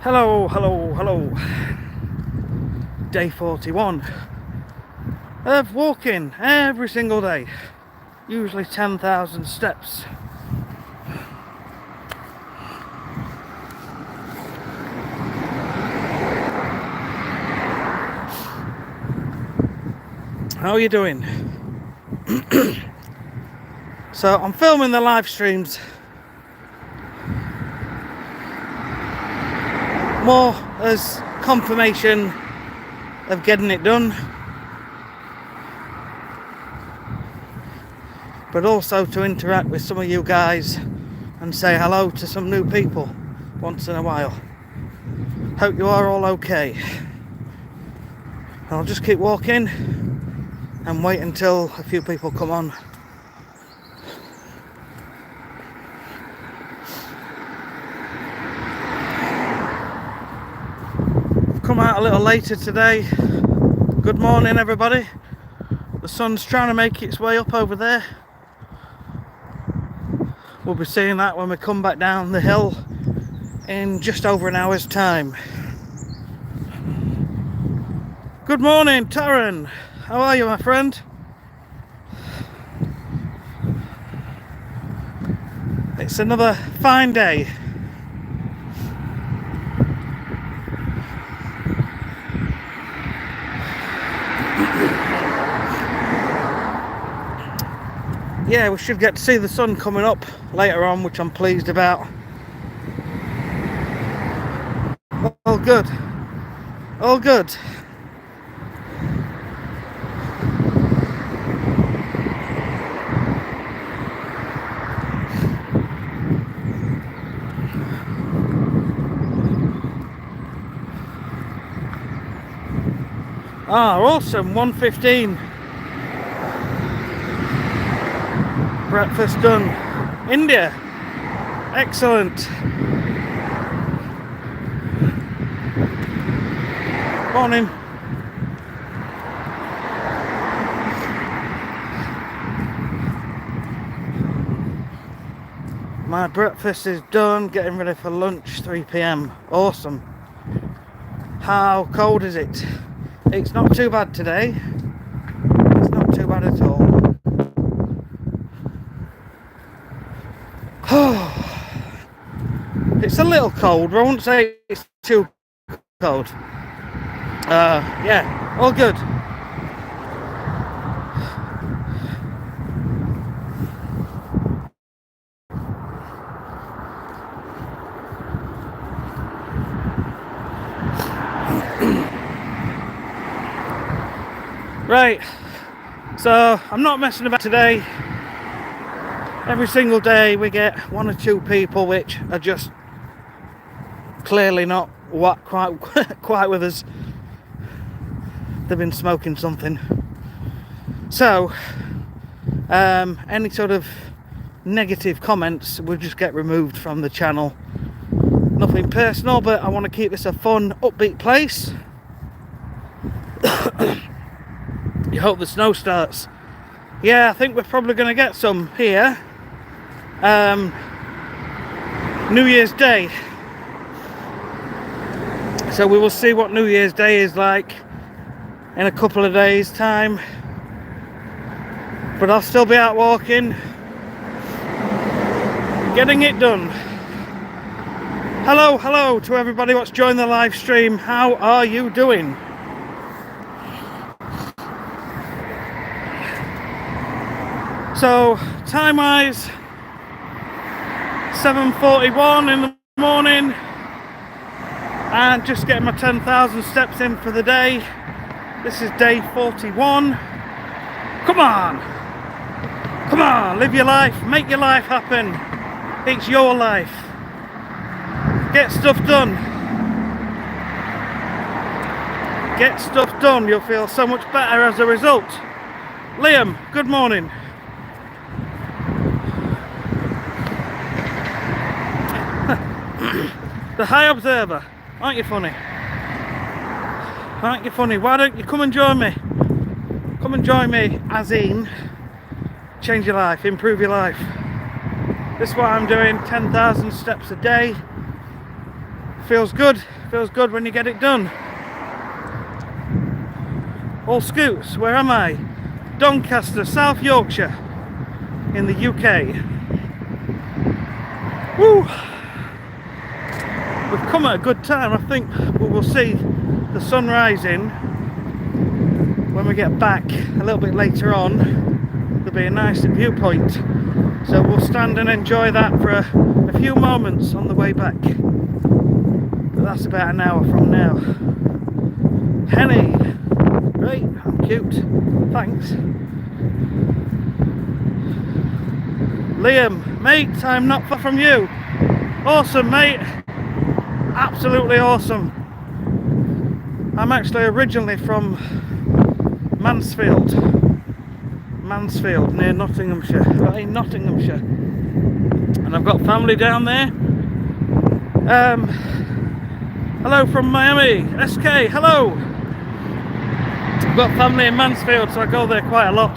Hello, hello, hello. Day 41 of walking every single day. Usually 10,000 steps. How are you doing? So I'm filming the live streams more as confirmation of getting it done, but also to interact with some of you guys and say hello to some new people once in a while. Hope you are all okay. I'll just keep walking and wait until a few people come on. I've come out a little later today. Good morning, everybody. The sun's trying to make its way up over there. We'll be seeing that when we come back down the hill in just over an hour's time. Good morning, Taryn. How are you, my friend? It's another fine day. Yeah, we should get to see the sun coming up later on, which I'm pleased about. All good. All good. Ah, awesome. 1:15. Breakfast done. India. Excellent. Morning. My breakfast is done. Getting ready for lunch. 3 p.m. Awesome. How cold is it? It's not too bad today. It's not too bad at all. It's a little cold, but I wouldn't say it's too cold. Yeah, all good. Right, so I'm not messing about today. Every single day we get one or two people which are just clearly not quite with us. They've been smoking something. So any sort of negative comments will just get removed from the channel. Nothing personal, but I want to keep this a fun, upbeat place. You hope the snow starts. Yeah, I think we're probably going to get some here. New Year's Day. So we will see what New Year's Day is like in a couple of days' time. But I'll still be out walking, getting it done. Hello to everybody what's joined the live stream. How are you doing? So, time-wise, 7:41 in the morning, and just getting my 10,000 steps in for the day. This is day 41. Come on, live your life, make your life happen. It's your life. Get stuff done. Get stuff done. You'll feel so much better as a result. Liam, good morning. The High Observer. Aren't you funny? Aren't you funny? Why don't you come and join me? Come and join me, as in change your life, improve your life. This is what I'm doing, 10,000 steps a day. Feels good when you get it done. All Scoots, where am I? Doncaster, South Yorkshire, in the UK. Woo! We've come at a good time. I think we will see the sun rising when we get back a little bit later on. There'll be a nice viewpoint, so we'll stand and enjoy that for a few moments on the way back. But that's about an hour from now. Henny, great, I'm cute, thanks. Liam, mate, I'm not far from you. Awesome, mate, absolutely awesome. I'm actually originally from Mansfield, near Nottinghamshire, right in Nottinghamshire, and I've got family down there. Hello from Miami, SK, hello. I've got family in Mansfield, so I go there quite a lot.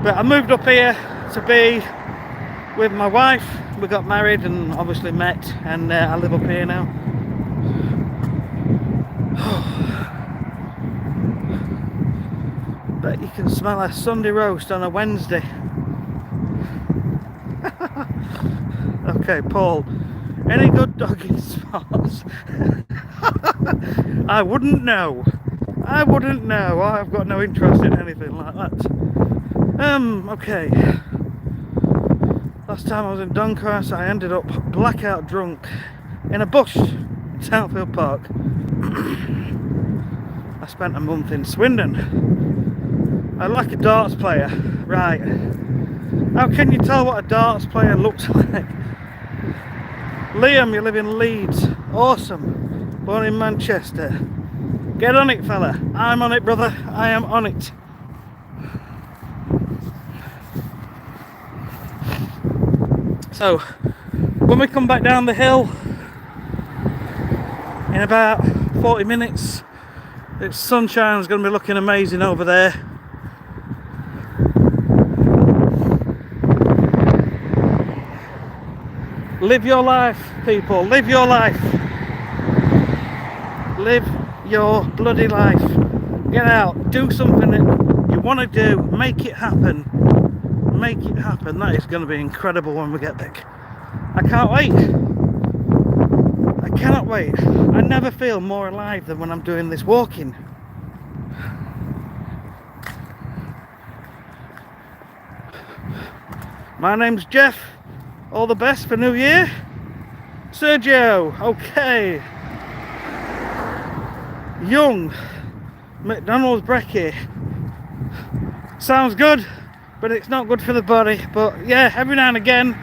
But I moved up here to be with my wife. We got married and obviously met, and I live up here now. Bet you can smell a Sunday roast on a Wednesday. Okay, Paul. Any good dogging spots? I wouldn't know. I've got no interest in anything like that. Okay. Last time I was in Doncaster, I ended up blackout drunk in a bush in Townfield Park. I spent a month in Swindon. I like a darts player. Right. How can you tell what a darts player looks like? Liam, you live in Leeds. Awesome. Born in Manchester. Get on it, fella. I'm on it, brother. I am on it. So, when we come back down the hill in about 40 minutes, the sunshine's going to be looking amazing over there. Live your life, people. Live your life. Live your bloody life. Get out. Do something that you want to do. Make it happen. Make it happen. That is going to be incredible when we get back. I can't wait. I cannot wait. I never feel more alive than when I'm doing this walking. My name's Jeff. All the best for New Year. Sergio, okay. Young, McDonald's brekkie. Sounds good, but it's not good for the body. But yeah, every now and again,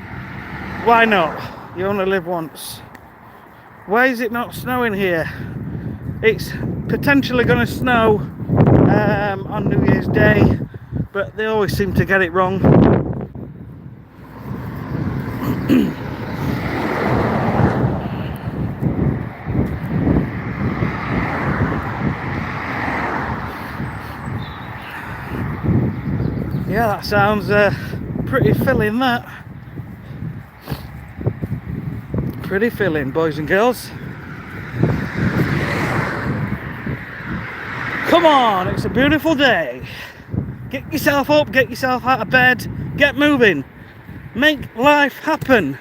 why not? You only live once. Why is it not snowing here? It's potentially going to snow on New Year's Day, but they always seem to get it wrong. Yeah, that sounds pretty filling, that. Pretty filling, boys and girls. Come on, it's a beautiful day. Get yourself up, get yourself out of bed, get moving. Make life happen.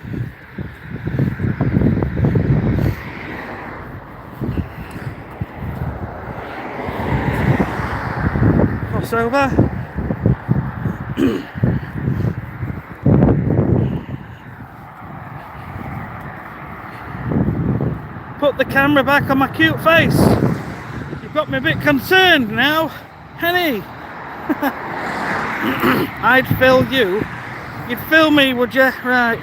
Crossover. Put the camera back on my cute face. You've got me a bit concerned now, Henny. I'd fill you. You'd fill me, would you? Right.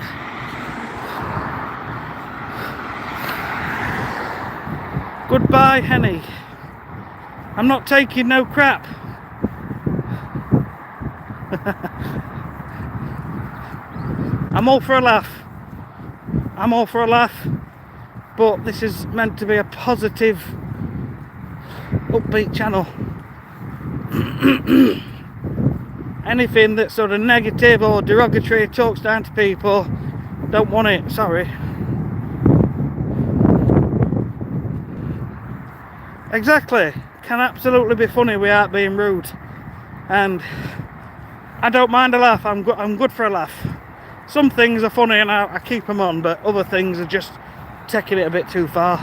Goodbye, Henny. I'm not taking no crap. I'm all for a laugh. I'm all for a laugh. But this is meant to be a positive, upbeat channel. Anything that's sort of negative or derogatory, talks down to people, don't want it, sorry. Exactly. Can absolutely be funny without being rude. And I don't mind a laugh. I'm good for a laugh. Some things are funny and I keep them on, but other things are just taking it a bit too far.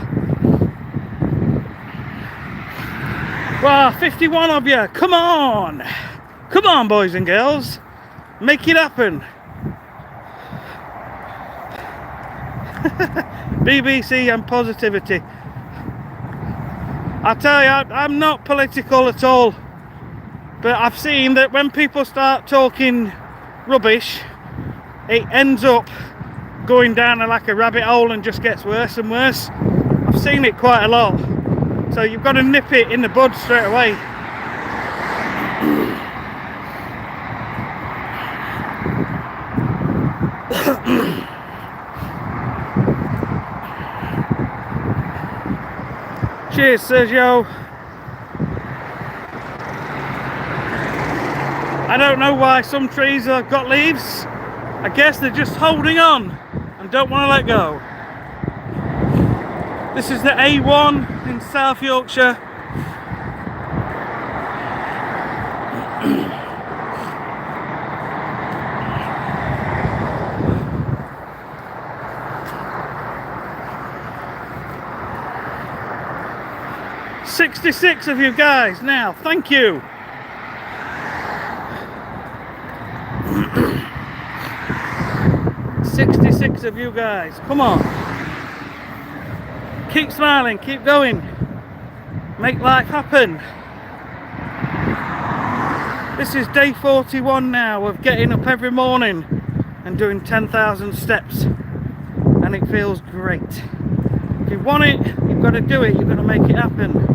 Well, 51 of you, come on! Come on, boys and girls. Make it happen. BBC and positivity. I tell you, I'm not political at all, but I've seen that when people start talking rubbish, it ends up going down like a rabbit hole and just gets worse and worse. I've seen it quite a lot, so you've got to nip it in the bud straight away. Cheers, Sergio. I don't know why some trees have got leaves. I guess they're just holding on and don't want to let go. This is the A1 in South Yorkshire. "66 of you guys now, thank you." "66 of you guys, come on. Keep smiling, keep going. Make life happen." This is day 41 now of getting up every morning and doing 10,000 steps. And it feels great. If you want it, you've got to do it, you've got to make it happen.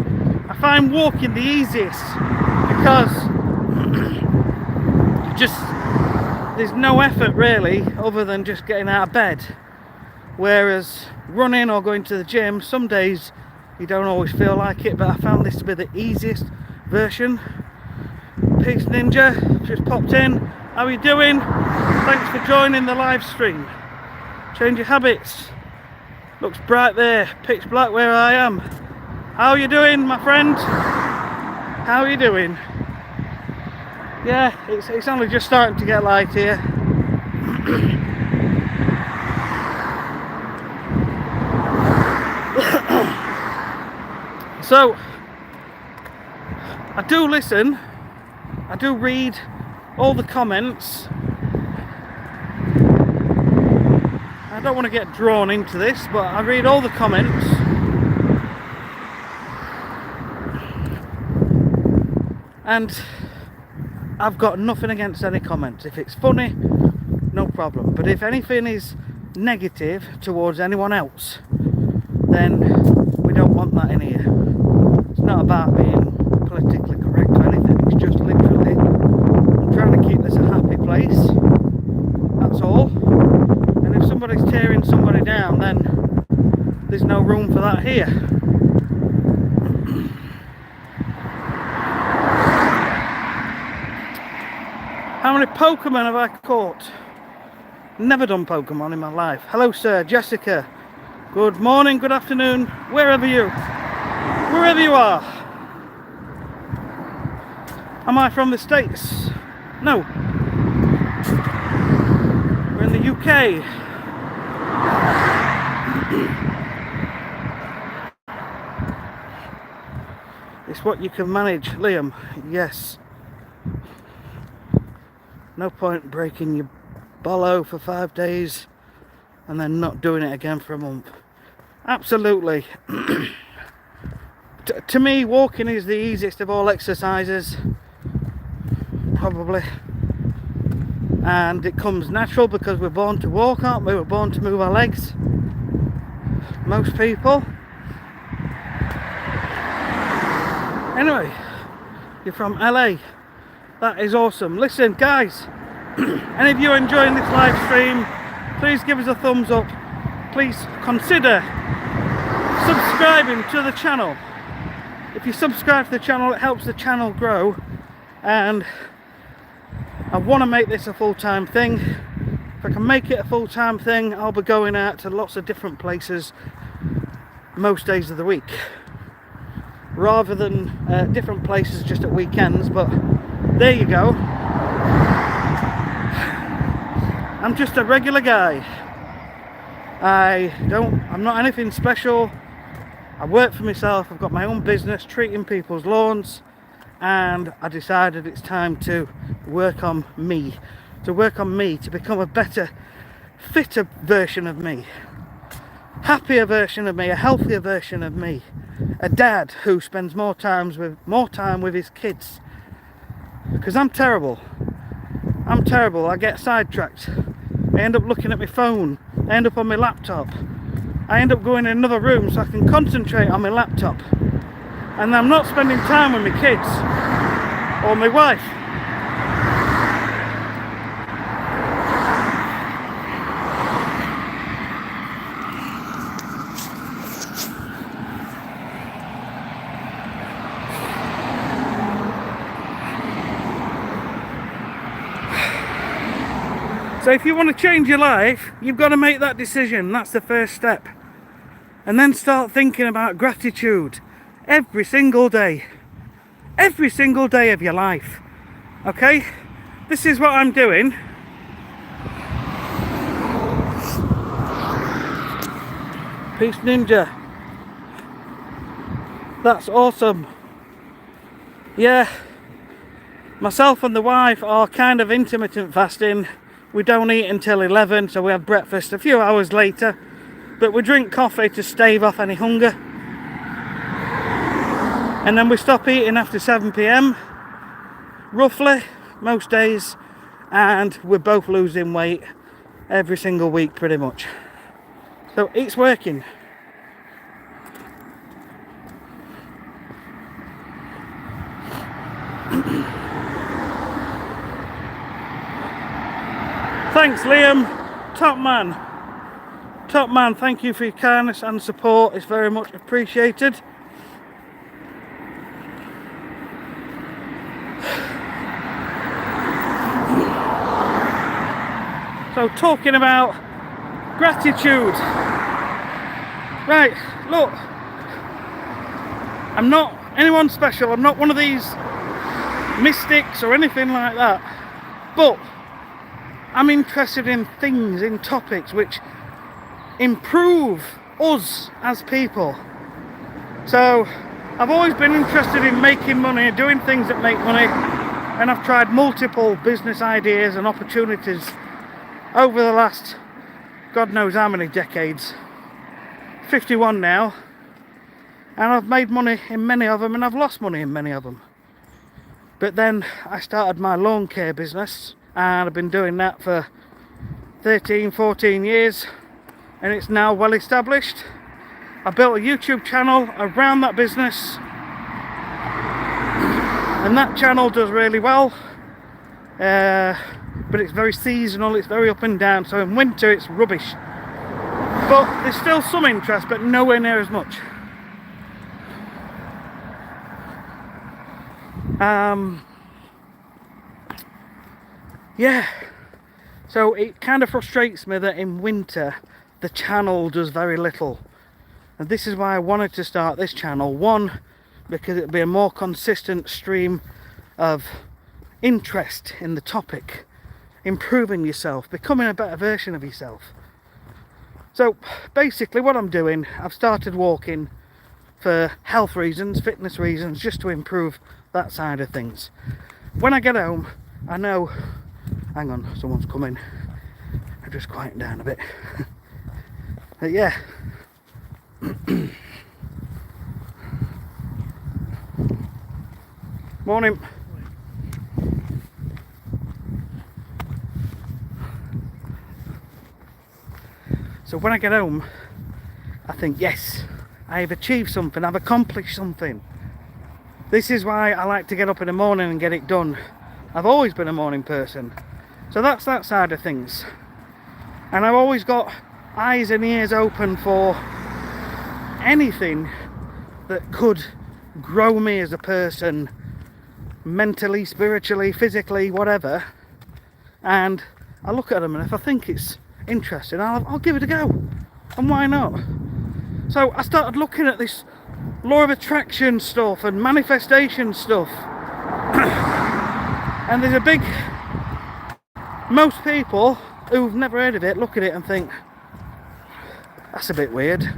I find walking the easiest because there's no effort really other than just getting out of bed. Whereas running or going to the gym, some days you don't always feel like it, but I found this to be the easiest version. Peace Ninja, just popped in. How are you doing? Thanks for joining the live stream. Change your habits. Looks bright there, pitch black where I am. How are you doing, my friend? How are you doing? Yeah, it's only just starting to get light here. So, I do listen, I do read all the comments. I don't want to get drawn into this, but I read all the comments. And I've got nothing against any comments. If it's funny, no problem. But if anything is negative towards anyone else, then we don't want that in here. It's not about being politically correct or anything. It's just literally, I'm trying to keep this a happy place. That's all. And if somebody's tearing somebody down, then there's no room for that here. How many Pokemon have I caught? Never done Pokemon in my life. Hello, sir. Jessica. Good morning, good afternoon, wherever you are. Am I from the States? No. We're in the UK. It's what you can manage, Liam. Yes. No point breaking your bollow for 5 days and then not doing it again for a month. Absolutely. To me, walking is the easiest of all exercises, probably. And it comes natural because we're born to walk, aren't we? We're born to move our legs. Most people. Anyway, you're from LA. That is awesome. Listen, guys, any of you enjoying this live stream, please give us a thumbs up. Please consider subscribing to the channel. If you subscribe to the channel, it helps the channel grow. And I want to make this a full-time thing. If I can make it a full-time thing, I'll be going out to lots of different places most days of the week. rather than different places just at weekends. But there you go. I'm just a regular guy. I'm not anything special. I work for myself. I've got my own business treating people's lawns, and I decided it's time to work on me, to become a better, fitter version of me, happier version of me, a healthier version of me, a dad who spends more time with his kids, because I'm terrible. I get sidetracked. I end up looking at my phone. I end up on my laptop. I end up going in another room so I can concentrate on my laptop, and I'm not spending time with my kids or my wife. So if you want to change your life, you've got to make that decision. That's the first step. And then start thinking about gratitude every single day of your life. Okay? This is what I'm doing. Peace Ninja. That's awesome. Yeah. Myself and the wife are kind of intermittent fasting. We don't eat until 11, so we have breakfast a few hours later. But we drink coffee to stave off any hunger. And then we stop eating after 7 p.m. roughly, most days. And we're both losing weight every single week pretty much. So it's working. Thanks, Liam. Top man, thank you for your kindness and support. It's very much appreciated. So talking about gratitude. Right, look, I'm not anyone special. I'm not one of these mystics or anything like that. But I'm interested in things, in topics which improve us as people. So I've always been interested in making money, doing things that make money, and I've tried multiple business ideas and opportunities over the last God knows how many decades. 51 now, and I've made money in many of them and I've lost money in many of them. But then I started my lawn care business, and I've been doing that for 13-14 years, and it's now well established. I built a YouTube channel around that business, and that channel does really well, but it's very seasonal, it's very up and down, so in winter it's rubbish. But there's still some interest, but nowhere near as much. Yeah, so it kind of frustrates me that in winter the channel does very little, and this is why I wanted to start this channel. One, because it'd be a more consistent stream of interest in the topic, improving yourself, becoming a better version of yourself. So basically what I'm doing, I've started walking for health reasons, fitness reasons, just to improve that side of things. When I get home, I know, hang on, someone's coming. I'll just quieten down a bit. But yeah. Morning. So when I get home, I think, yes, I have achieved something, I've accomplished something. This is why I like to get up in the morning and get it done. I've always been a morning person. So that's that side of things. And I've always got eyes and ears open for anything that could grow me as a person, mentally, spiritually, physically, whatever. And I look at them, and if I think it's interesting, I'll give it a go. And why not? So I started looking at this law of attraction stuff and manifestation stuff. And there's a big... Most people who've never heard of it look at it and think, that's a bit weird.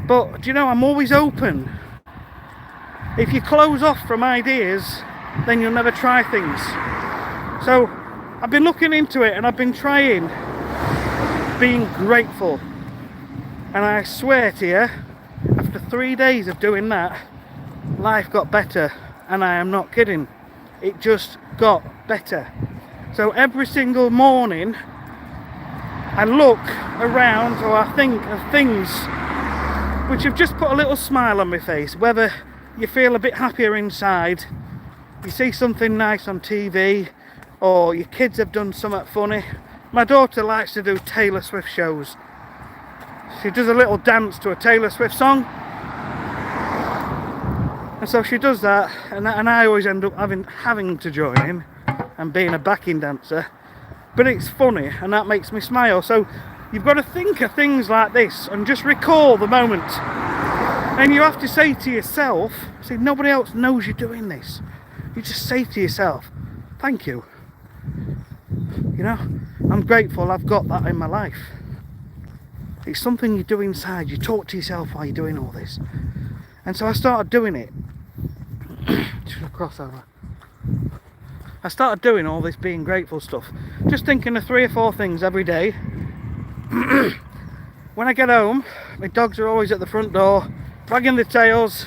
But do you know, I'm always open. If you close off from ideas, then you'll never try things. So I've been looking into it and I've been trying being grateful. And I swear to you, after 3 days of doing that, life got better. And I am not kidding. It just got better. So every single morning, I look around or I think of things which have just put a little smile on my face. Whether you feel a bit happier inside, you see something nice on TV, or your kids have done something funny. My daughter likes to do Taylor Swift shows. She does a little dance to a Taylor Swift song. And so she does that, and I always end up having to join in and being a backing dancer. But it's funny, and that makes me smile. So you've got to think of things like this and just recall the moment. And you have to say to yourself, see, nobody else knows you're doing this. You just say to yourself, thank you. You know, I'm grateful I've got that in my life. It's something you do inside. You talk to yourself while you're doing all this. And so I started doing it. Should I cross over? I started doing all this being grateful stuff. Just thinking of 3 or 4 things every day. When I get home, my dogs are always at the front door, wagging their tails,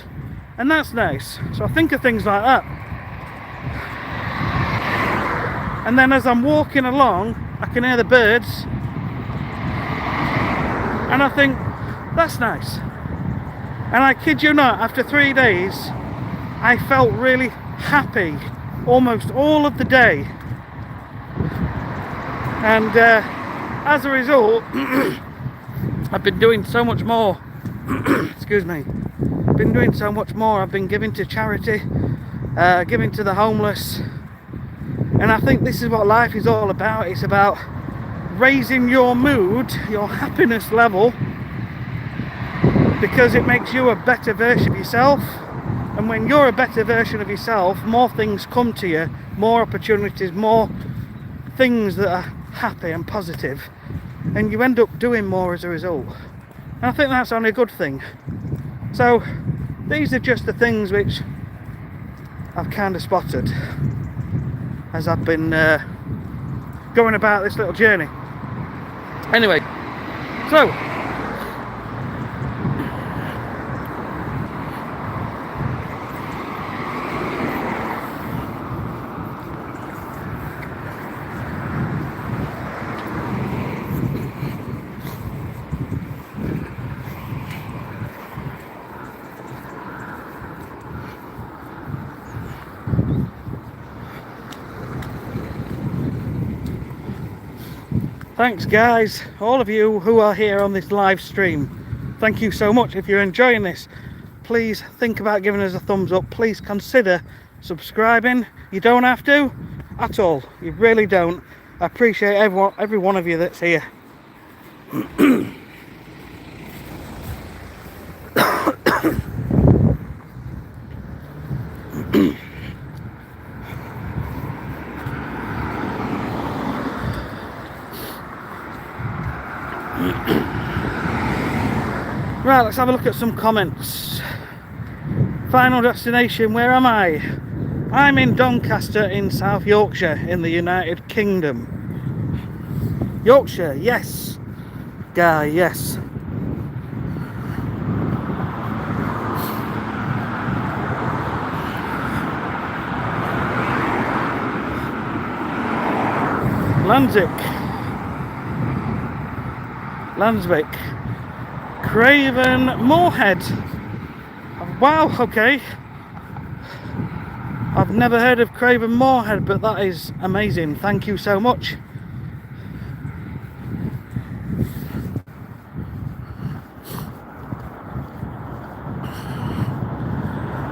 and that's nice. So I think of things like that. And then as I'm walking along, I can hear the birds, and I think, that's nice. And I kid you not, after 3 days, I felt really happy almost all of the day. And as a result, I've been doing so much more. Excuse me. I've been doing so much more. I've been giving to charity, giving to the homeless. And I think this is what life is all about. It's about raising your mood, your happiness level, because it makes you a better version of yourself. And when you're a better version of yourself, more things come to you, more opportunities, more things that are happy and positive, and you end up doing more as a result. And I think that's only a good thing. So these are just the things which I've kind of spotted as I've been going about this little journey. Anyway, so thanks guys, all of you who are here on this live stream. Thank you so much. If you're enjoying this, please think about giving us a thumbs up. Please consider subscribing. You don't have to at all. You really don't. I appreciate every one of you that's here. Right, let's have a look at some comments. Final destination, where am I? I'm in Doncaster in South Yorkshire in the United Kingdom. Yorkshire, yes. Guy, yes. Lanswick. Craven Moorhead. Wow, okay. I've never heard of Craven Moorhead, but that is amazing. Thank you so much.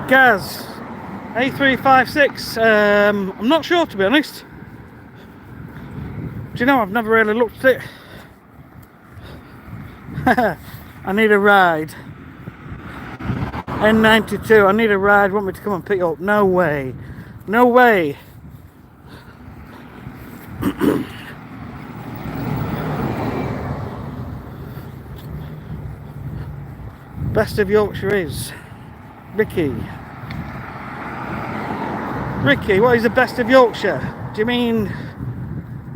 Gaz, A356. I'm not sure, to be honest. Do you know, I've never really looked at it. I need a ride. N92, I need a ride. Want me to come and pick you up? No way. No way. Best of Yorkshire is Ricky. Ricky, what is the best of Yorkshire? Do you mean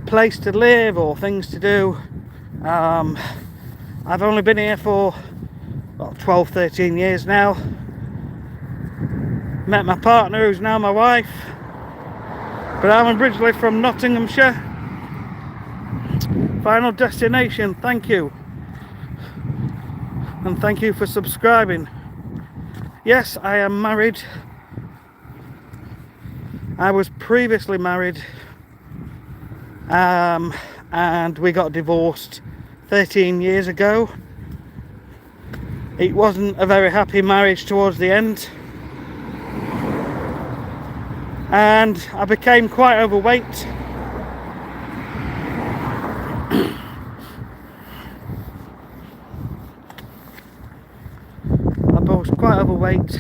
place to live or things to do? I've only been here for 12, 13 years now. Met my partner, who's now my wife, but I'm originally from Nottinghamshire. Final destination, thank you. And thank you for subscribing. Yes, I am married. I was previously married, and we got divorced 13 years ago. It wasn't a very happy marriage towards the end, and I became quite overweight. I was quite overweight,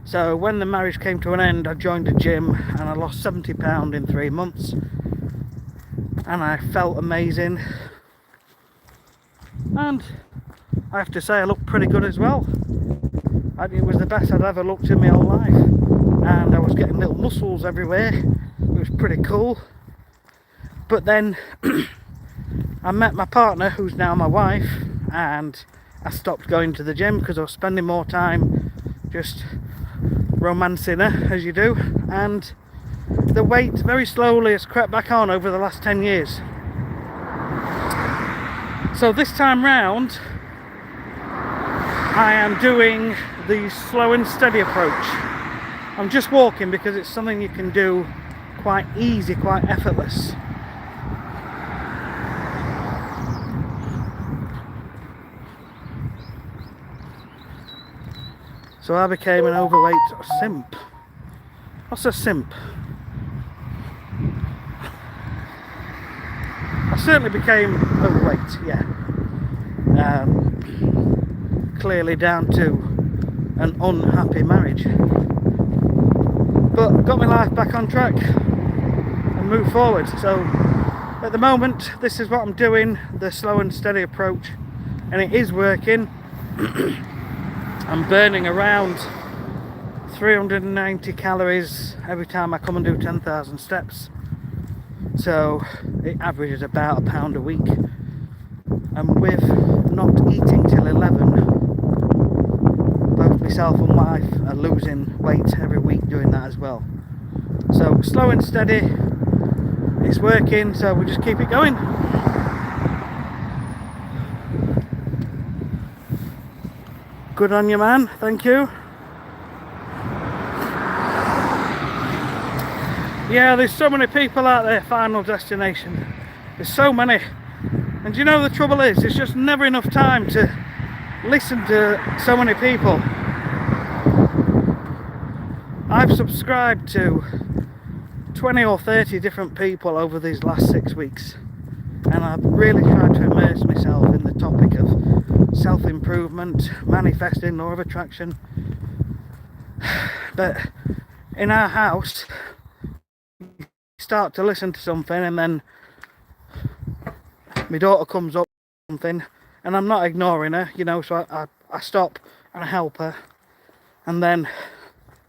so when the marriage came to an end, I joined a gym and I lost 70 pounds in 3 months, and I felt amazing, and I have to say I looked pretty good as well. It was the best I'd ever looked in my whole life, and I was getting little muscles everywhere. It was pretty cool. But then I met my partner, who's now my wife, and I stopped going to the gym because I was spending more time just romancing her, as you do, and the weight very slowly has crept back on over the last 10 years. So this time round, I am doing the slow and steady approach. I'm just walking because it's something you can do quite easy, quite effortless. So I became an overweight simp. What's a simp? I certainly became overweight, yeah. Clearly down to an unhappy marriage. But got my life back on track and moved forward. So at the moment, this is what I'm doing, the slow and steady approach, and it is working. I'm burning around 390 calories every time I come and do 10,000 steps. So it averages about a pound a week. And with not eating till 11, both myself and wife are losing weight every week doing that as well. So slow and steady, it's working, so we just keep it going. Good on you, man, thank you. Yeah, there's so many people out there, final destination. There's so many. And you know the trouble is, there's just never enough time to listen to so many people. I've subscribed to 20 or 30 different people over these last 6 weeks, and I've really tried to immerse myself in the topic of self-improvement, manifesting, law of attraction. But in our house, you start to listen to something, and then my daughter comes up with something, and I'm not ignoring her, you know, so I stop and I help her. And then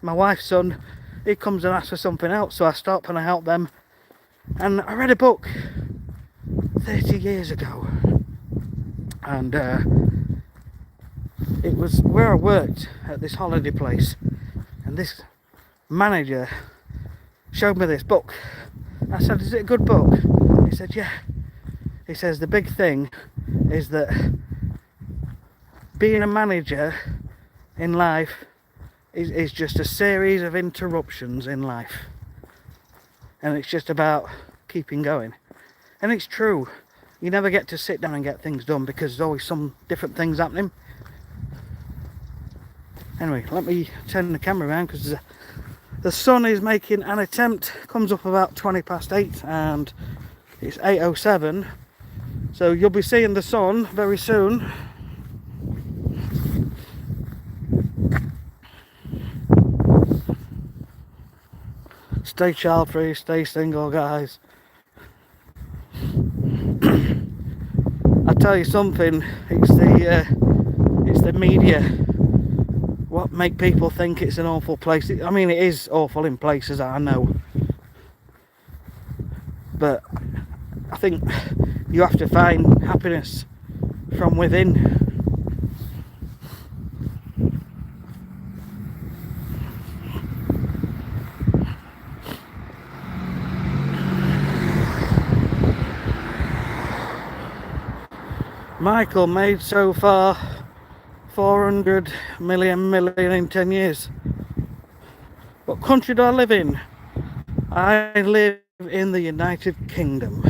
my wife's son, he comes and asks for something else, so I stop and I help them. And I read a book 30 years ago, and it was where I worked at this holiday place, and this manager showed me this book. I said, is it a good book? He said, yeah. He says the big thing is that being a manager in life is just a series of interruptions in life, and it's just about keeping going. And it's true, you never get to sit down and get things done because there's always some different things happening. Anyway, let me turn the camera around because the sun is making an attempt. Comes up about 20 past 8 and it's 8:07, so you'll be seeing the sun very soon. Stay child free, stay single, guys. I tell you something, it's the media what make people think it's an awful place. I mean, it is awful in places, I know, but I think you have to find happiness from within. Michael made so far 400 million in 10 years. What country do I live in? I live in the United Kingdom.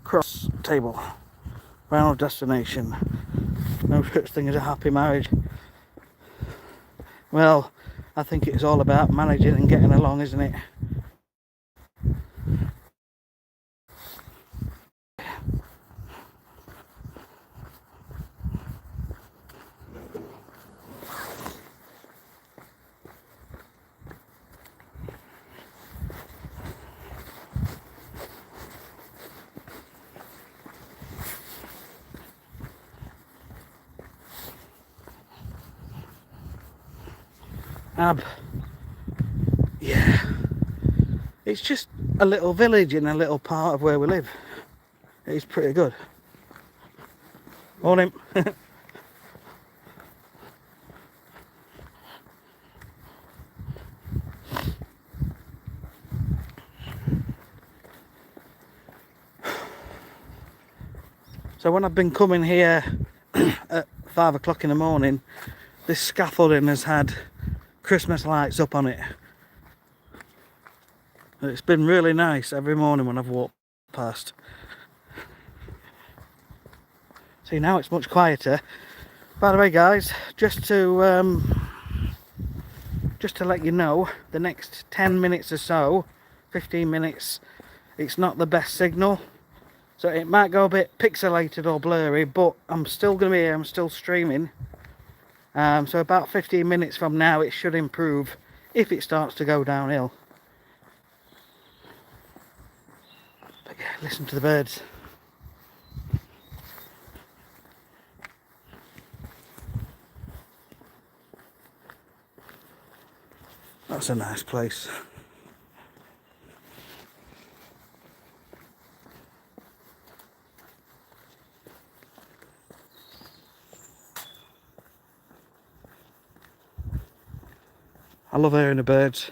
Cross table. Final destination. No such thing as a happy marriage. Well, I think it's all about managing and getting along, isn't it? Yeah, it's just a little village in a little part of where we live. It's pretty good. Morning. So when I've been coming here at 5 o'clock in the morning, this scaffolding has had Christmas lights up on it. And it's been really nice every morning when I've walked past. See, now it's much quieter. By the way, guys, just to let you know, the next 10 minutes or so, 15 minutes, it's not the best signal. So it might go a bit pixelated or blurry, but I'm still going to be here, I'm still streaming. So about 15 minutes from now it should improve if it starts to go downhill. But yeah, listen to the birds. That's a nice place. I love hearing the birds.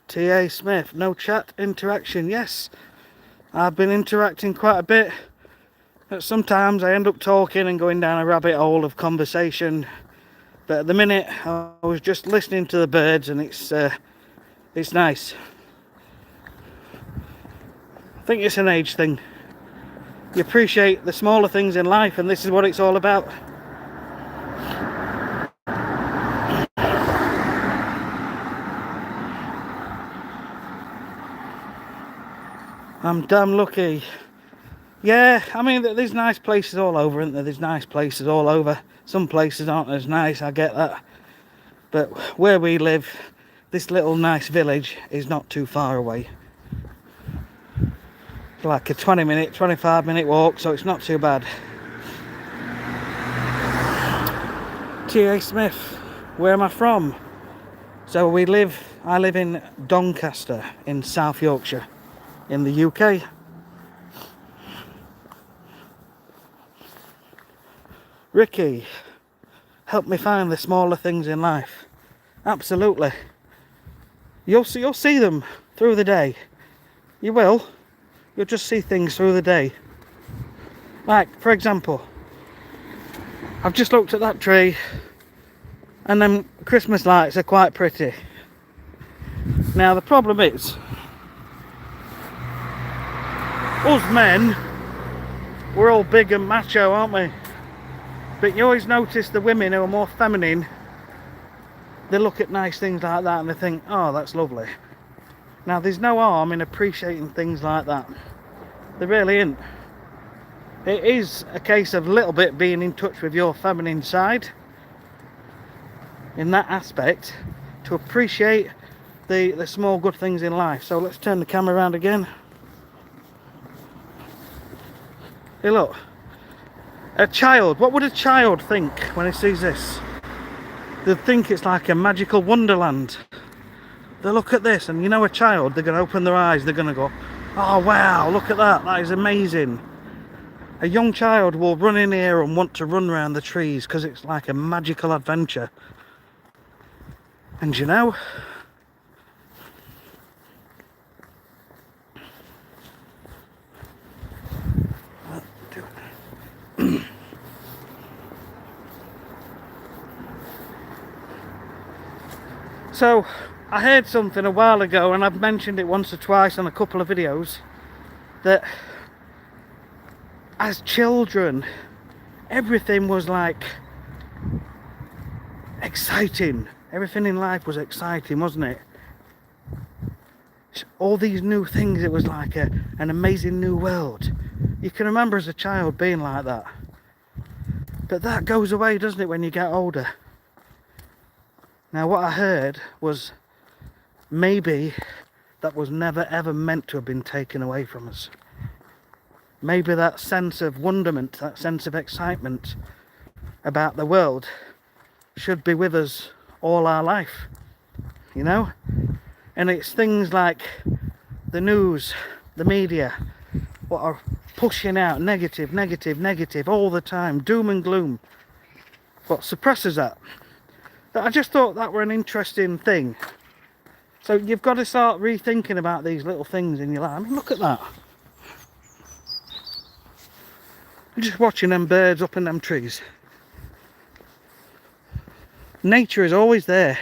T.A. Smith, no chat interaction. Yes, I've been interacting quite a bit. But sometimes I end up talking and going down a rabbit hole of conversation. But at the minute, I was just listening to the birds, and it's nice. I think it's an age thing. You appreciate the smaller things in life, and this is what it's all about. I'm damn lucky. Yeah, I mean, there's nice places all over, isn't there? There's nice places all over. Some places aren't as nice, I get that. But where we live, this little nice village is not too far away. It's like a 20-minute, 25-minute walk, so it's not too bad. T.A. Smith, where am I from? So I live in Doncaster in South Yorkshire in the UK. Ricky, help me find the smaller things in life. Absolutely. You'll see them through the day. You will. You'll just see things through the day. Like, for example, I've just looked at that tree, and them Christmas lights are quite pretty. Now the problem is, us men, we're all big and macho, aren't we? But you always notice the women who are more feminine, they look at nice things like that and they think, oh, that's lovely. Now, there's no harm in appreciating things like that. There really isn't. It is a case of a little bit being in touch with your feminine side in that aspect to appreciate the small good things in life. So let's turn the camera around again. Hey, look. A child, what would a child think when he sees this? They'd think it's like a magical wonderland. They look at this and, you know, a child, they're going to open their eyes, they're going to go, oh wow, look at that is amazing. A young child will run in here and want to run around the trees because it's like a magical adventure. And you know, so I heard something a while ago, and I've mentioned it once or twice on a couple of videos, that as children everything was like exciting. Everything in life was exciting, wasn't it? All these new things, it was like an amazing new world. You can remember as a child being like that. But that goes away, doesn't it, when you get older? Now, what I heard was maybe that was never ever meant to have been taken away from us. Maybe that sense of wonderment, that sense of excitement about the world should be with us all our life, you know? And it's things like the news, the media, what are pushing out negative all the time, doom and gloom, what suppresses that. But I just thought that were an interesting thing. So you've got to start rethinking about these little things in your life. I mean, look at that. I'm just watching them birds up in them trees. Nature is always there.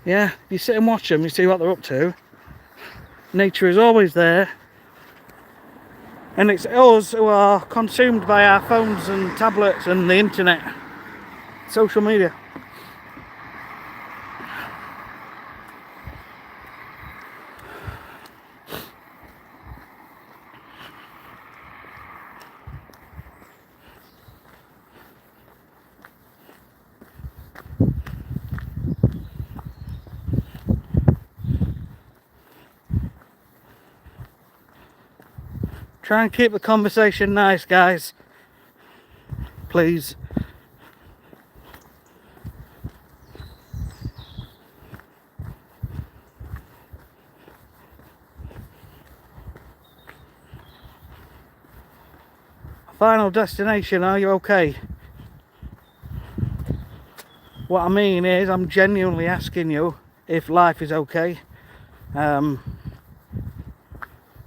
Yeah, you sit and watch them, you see what they're up to. Nature is always there. And it's us who are consumed by our phones and tablets and the internet, social media. Try and keep the conversation nice, guys. Please. Final destination, are you okay? What I mean is, I'm genuinely asking you if life is okay.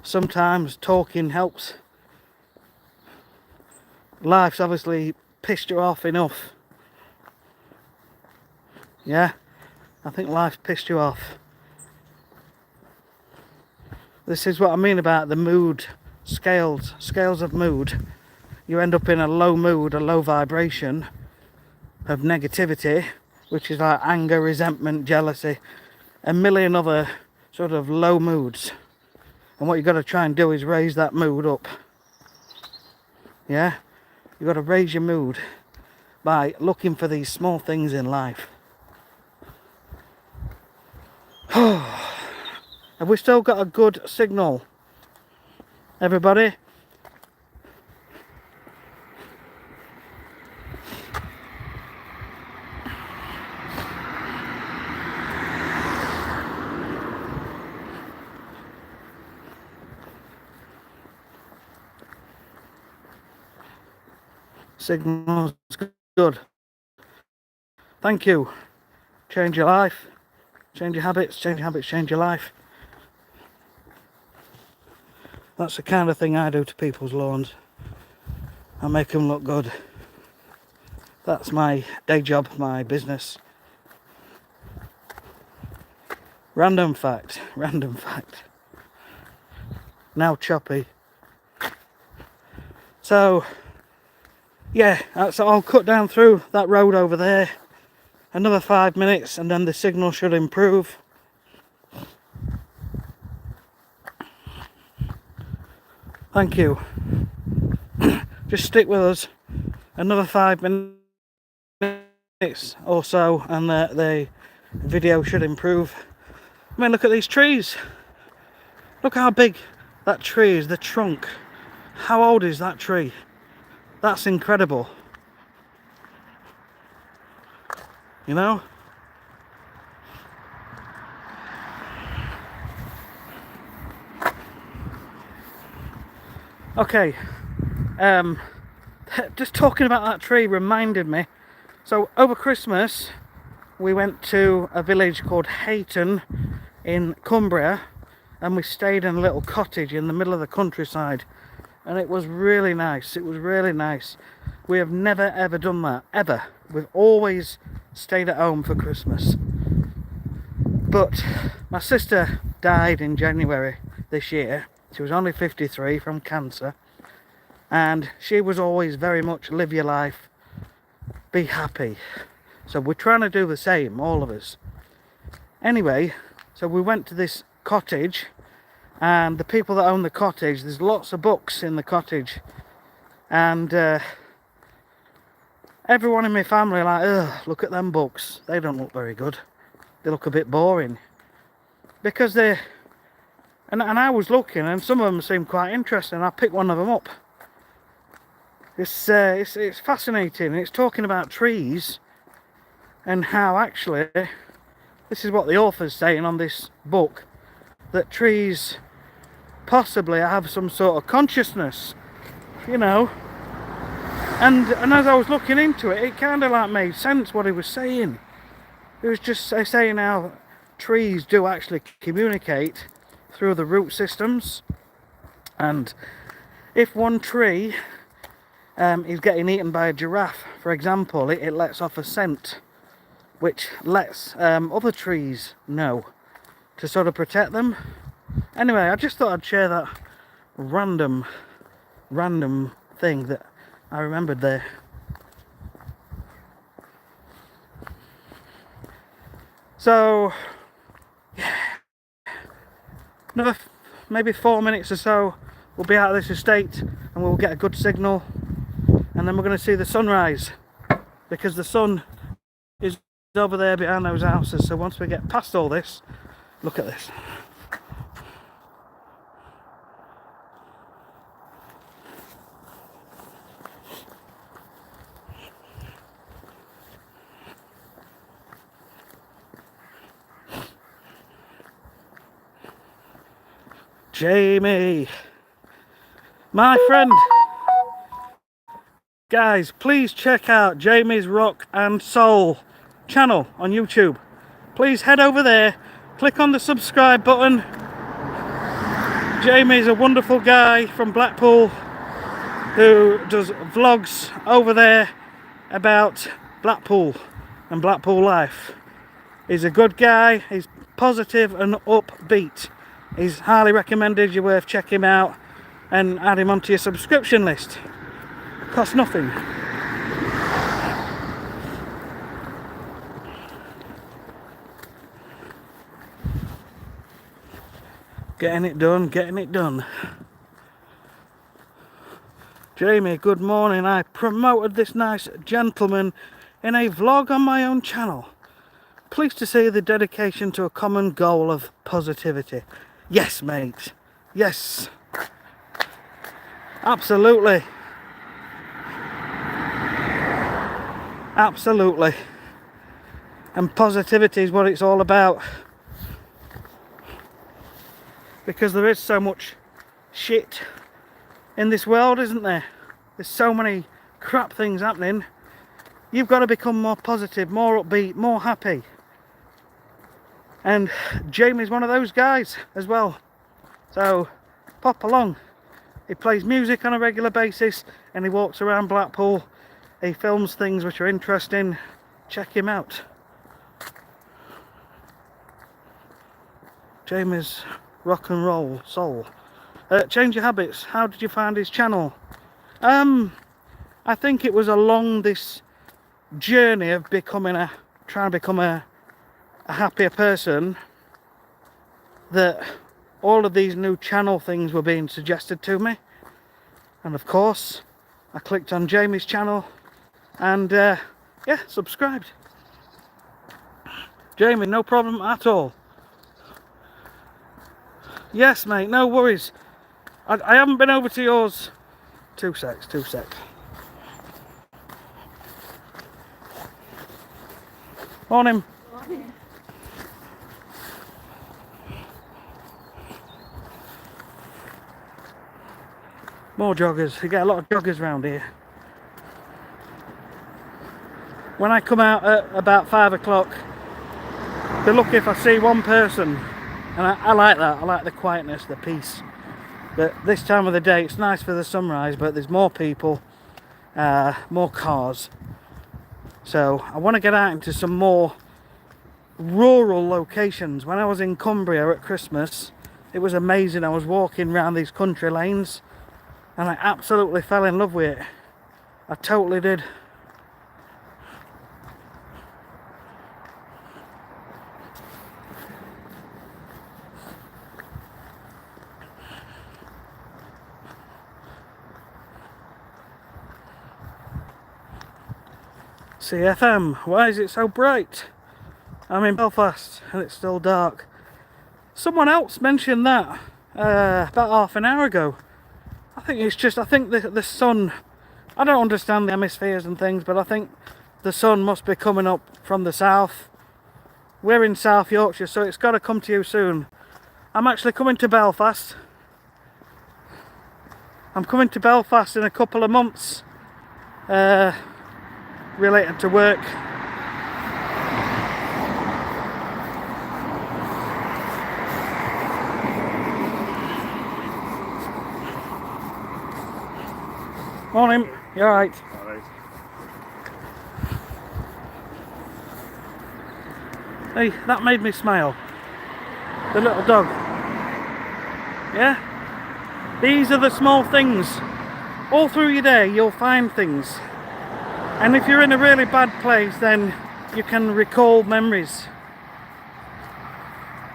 Sometimes talking helps. Life's obviously pissed you off enough. Yeah, I think life's pissed you off. This is what I mean about the mood scales of mood. You end up in a low mood, a low vibration of negativity, which is like anger, resentment, jealousy, a million other sort of low moods. And what you've got to try and do is raise that mood up. Yeah? You've got to raise your mood by looking for these small things in life. Have we still got a good signal? Everybody? Signal's good. Thank you. Change your life. Change your habits. Change your habits. Change your life. That's the kind of thing I do to people's lawns. I make them look good. That's my day job, my business. Random fact. Random fact. Now choppy. So yeah, so I'll cut down through that road over there, another 5 minutes, and then the signal should improve. Thank you. Just stick with us another 5 minutes or so, and the video should improve. I mean, look at these trees. Look how big that tree is, the trunk. How old is that tree? That's incredible. You know? Okay. Just talking about that tree reminded me. So over Christmas, we went to a village called Hayton in Cumbria, and we stayed in a little cottage in the middle of the countryside, and it was really nice. It was really nice. We have never ever done that, ever. We've always stayed at home for Christmas. But my sister died in January this year. She was only 53 from cancer, and she was always very much live your life, be happy. So we're trying to do the same, all of us. Anyway, so we went to this cottage, and the people that own the cottage, there's lots of books in the cottage, and everyone in my family are like, ugh, look at them books, they don't look very good, they look a bit boring, because they're, and I was looking, and some of them seemed quite interesting. I picked one of them up. It's fascinating. It's talking about trees, and how actually, this is what the author's saying on this book, that trees possibly have some sort of consciousness, you know. And as I was looking into it, it kind of like made sense what he was saying. He was just saying how trees do actually communicate through the root systems, and if one tree is getting eaten by a giraffe, for example, it lets off a scent which lets other trees know to sort of protect them. Anyway, I just thought I'd share that random thing that I remembered there. So yeah, another maybe 4 minutes or so, we'll be out of this estate and we'll get a good signal, and then we're going to see the sunrise, because the sun is over there behind those houses. So once we get past all this, look at this. Jamie, my friend. Guys, please check out Jamie's Rock and Soul channel on YouTube. Please head over there, click on the subscribe button. Jamie's a wonderful guy from Blackpool who does vlogs over there about Blackpool and Blackpool life. He's a good guy, he's positive and upbeat. He's highly recommended, you're worth checking him out and add him onto your subscription list. Costs nothing. Getting it done, getting it done. Jamie, good morning. I promoted this nice gentleman in a vlog on my own channel. Pleased to see the dedication to a common goal of positivity. Yes, mate. Yes. Absolutely. Absolutely. And positivity is what it's all about. Because there is so much shit in this world, isn't there? There's so many crap things happening. You've got to become more positive, more upbeat, more happy. And Jamie's one of those guys as well. So pop along. He plays music on a regular basis and he walks around Blackpool. He films things which are interesting. Check him out. Jamie's Rock and Roll Soul. Change Your Habits. How did you find his channel? I think it was along this journey of trying to become a happier person that all of these new channel things were being suggested to me. And of course, I clicked on Jamie's channel and yeah, subscribed. Jamie, no problem at all. Yes, mate, no worries. I haven't been over to yours. Two secs. Morning. Morning. More joggers. You get a lot of joggers around here. When I come out at about 5 o'clock, they're lucky if I see one person. And I like that. I like the quietness, the peace. But this time of the day, it's nice for the sunrise, but there's more people, more cars. So I want to get out into some more rural locations. When I was in Cumbria at Christmas, it was amazing. I was walking around these country lanes and I absolutely fell in love with it. I totally did. CFM, why is it so bright? I'm in Belfast and it's still dark. Someone else mentioned that about half an hour ago. I think the sun, I don't understand the hemispheres and things, but I think the sun must be coming up from the south. We're in South Yorkshire, so it's got to come to you soon. I'm actually coming to Belfast. I'm coming to Belfast in a couple of months. Related to work. Morning, you alright? Alright. Hey, that made me smile. The little dog. Yeah? These are the small things. All through your day you'll find things. And if you're in a really bad place, then you can recall memories.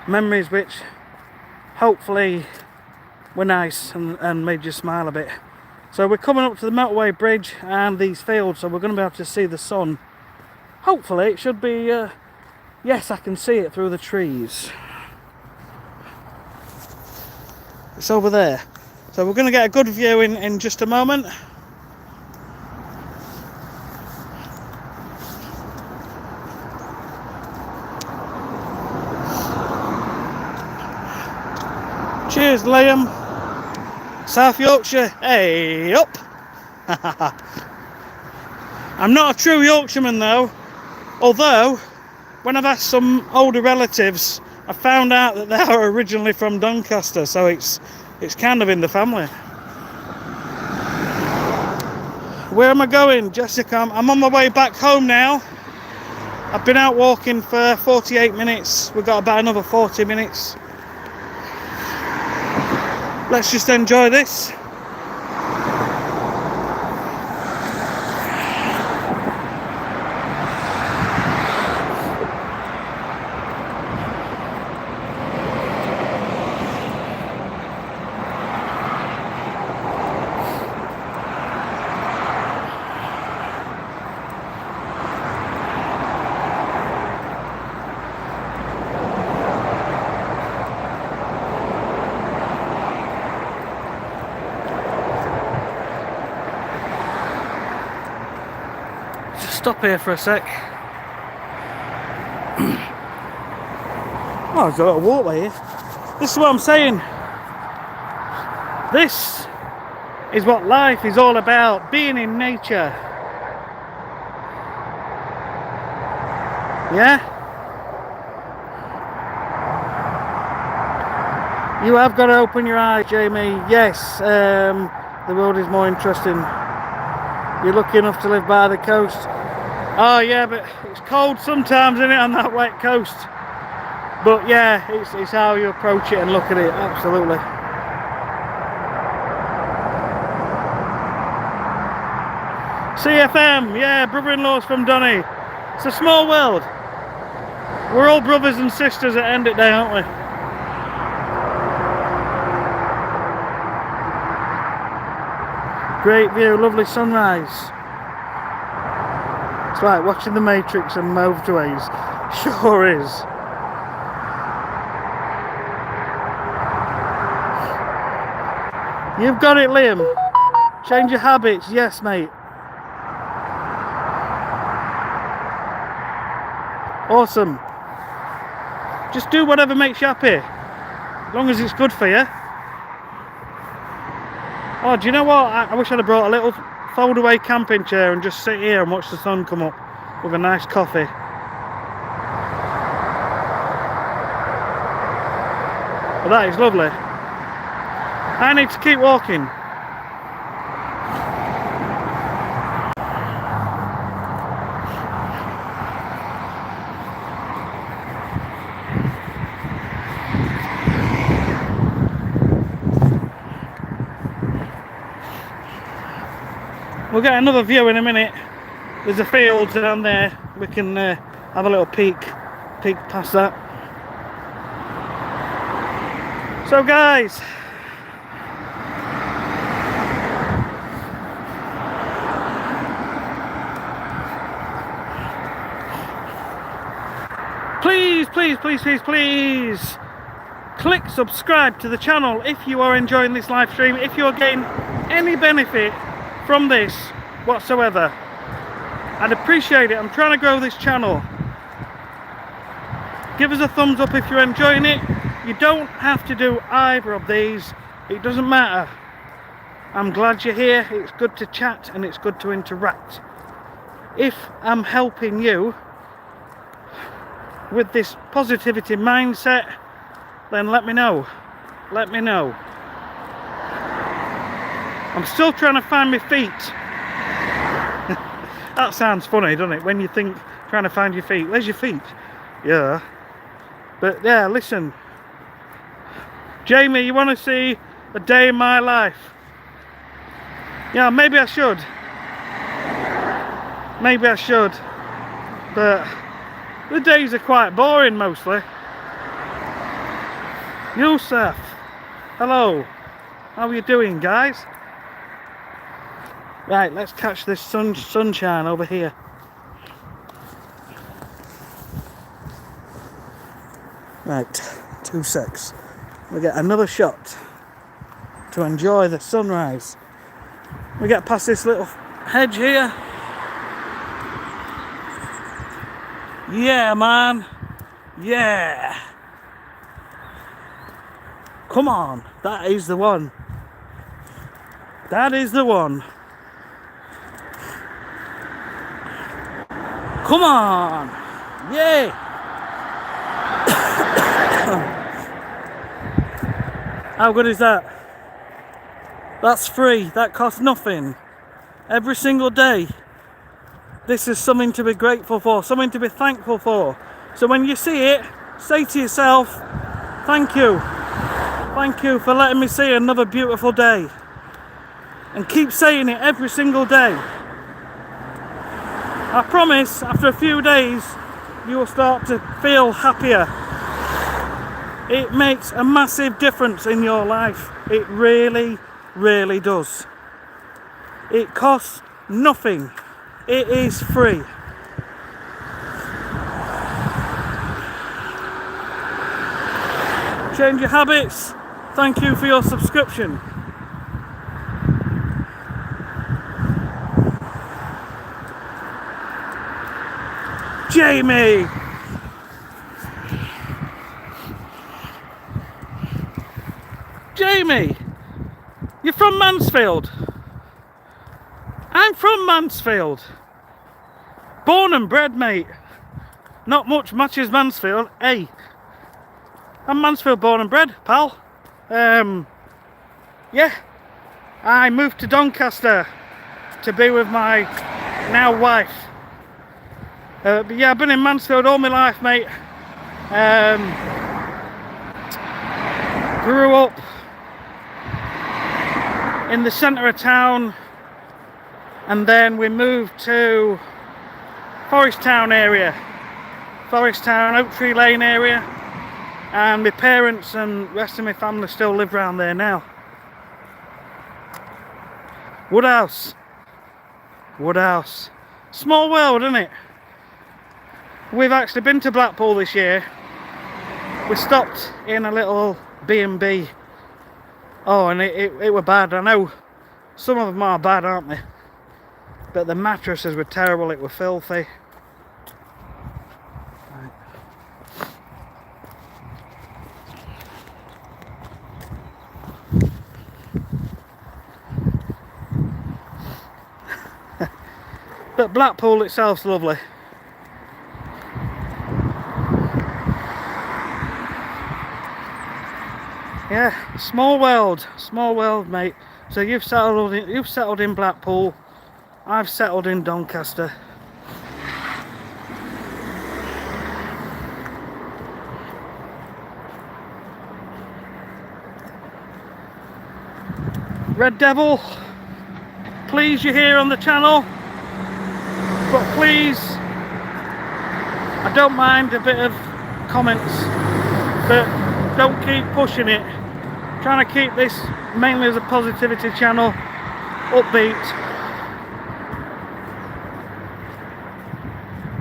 Memories which hopefully were nice and made you smile a bit. So we're coming up to the motorway bridge and these fields, so we're going to be able to see the sun. Hopefully it should be, yes, I can see it through the trees. It's over there. So we're going to get a good view in just a moment. Cheers, Liam. South Yorkshire, hey up. I'm not a true Yorkshireman though, although when I've asked some older relatives, I found out that they are originally from Doncaster, so it's kind of in the family. Where am I going, Jessica? I'm on my way back home now. I've been out walking for 48 minutes. We've got about another 40 minutes. Let's just enjoy this. Stop here for a sec. Oh, there's a little walkway here. This is what I'm saying. This is what life is all about, being in nature. Yeah? You have got to open your eyes, Jamie. Yes, the world is more interesting. You're lucky enough to live by the coast. Oh yeah, but it's cold sometimes, isn't it, on that wet coast? But yeah, it's how you approach it and look at it, absolutely. CFM, yeah, brother-in-law's from Donny. It's a small world. We're all brothers and sisters at end of day, aren't we? Great view, lovely sunrise. It's like watching the Matrix and motorways. Sure is. You've got it, Liam. Change your habits. Yes, mate. Awesome. Just do whatever makes you happy, as long as it's good for you. Oh, do you know what? I wish I'd have brought a little fold-away camping chair and just sit here and watch the sun come up with a nice coffee. But that is lovely. I need to keep walking. We'll get another view in a minute. There's a field down there. We can have a little peek past that. So guys, please click subscribe to the channel if you are enjoying this live stream, if you're getting any benefit from this whatsoever. I'd appreciate it. I'm trying to grow this channel. Give us a thumbs up if you're enjoying it. You don't have to do either of these. It doesn't matter. I'm glad you're here. It's good to chat and it's good to interact. If I'm helping you with this positivity mindset, then let me know. Let me know. I'm still trying to find my feet. That sounds funny, doesn't it? When you think trying to find your feet. Where's your feet? Yeah. But yeah, listen. Jamie, you want to see a day in my life? Yeah, maybe I should. Maybe I should. But the days are quite boring mostly. Yusuf, hello. How are you doing, guys? Right, let's catch this sunshine over here. Right, 2 secs. We get another shot to enjoy the sunrise. We get past this little hedge here. Yeah, man. Yeah. Come on, that is the one. That is the one. Come on! Yay! How good is that? That's free. That costs nothing. Every single day. This is something to be grateful for, something to be thankful for. So when you see it, say to yourself, thank you. Thank you for letting me see another beautiful day. And keep saying it every single day. I promise, after a few days, you will start to feel happier. It makes a massive difference in your life. It really, really does. It costs nothing. It is free. Change your habits. Thank you for your subscription. Jamie! Jamie! You're from Mansfield. I'm from Mansfield. Born and bred, mate. Not much matches Mansfield. Hey, I'm Mansfield born and bred, pal. Yeah. I moved to Doncaster to be with my now wife. But yeah, I've been in Mansfield all my life, mate. Grew up in the centre of town. and then we moved to Forest Town area, Forest Town, Oak Tree Lane area, and my parents and rest of my family still live around there now. Woodhouse. Woodhouse. Small world, isn't it? We've actually been to Blackpool this year. We stopped in a little B&B. Oh, and it were bad. I know some of them are bad, aren't they? But the mattresses were terrible. It were filthy. But Blackpool itself's lovely. Yeah, small world, mate. So you've settled in Blackpool. I've settled in Doncaster. Red Devil, please, you're here on the channel, but please, I don't mind a bit of comments, but don't keep pushing it. Trying to keep this mainly as a positivity channel, upbeat.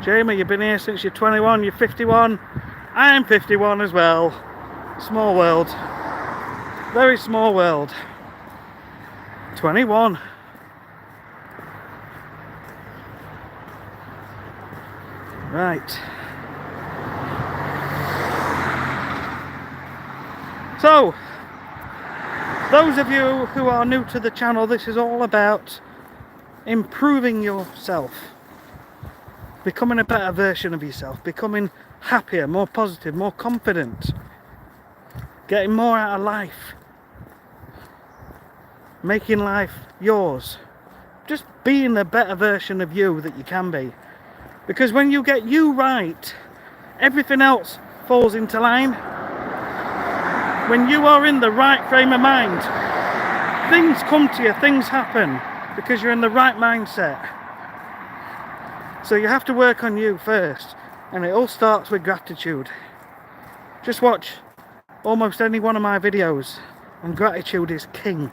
Jamie, you've been here since you're 21, you're 51. I am 51 as well. Small world. Very small world. 21. Right. So, those of you who are new to the channel, this is all about improving yourself, becoming a better version of yourself, becoming happier, more positive, more confident, getting more out of life, making life yours, just being the better version of you that you can be. Because when you get you right, everything else falls into line. When you are in the right frame of mind, things come to you, things happen, because you're in the right mindset. So you have to work on you first, and it all starts with gratitude. Just watch almost any one of my videos, and gratitude is king.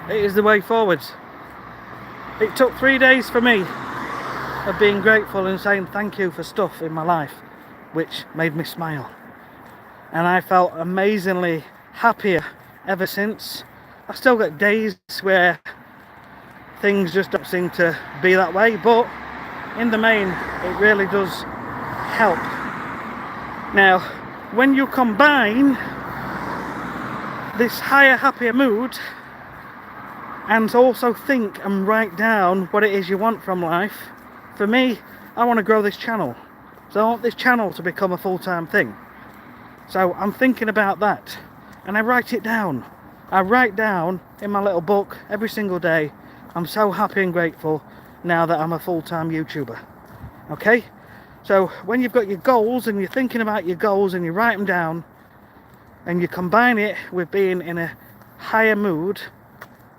It is the way forwards. It took 3 days for me of being grateful and saying thank you for stuff in my life, which made me smile. And I felt amazingly happier ever since. I still get days where things just don't seem to be that way, but in the main it really does help. Now, when you combine this higher, happier mood and also think and write down what it is you want from life, for me, I want to grow this channel. So I want this channel to become a full-time thing. So I'm thinking about that, and I write it down. I write down in my little book every single day, I'm so happy and grateful now that I'm a full-time YouTuber. Okay? So when you've got your goals and you're thinking about your goals and you write them down and you combine it with being in a higher mood,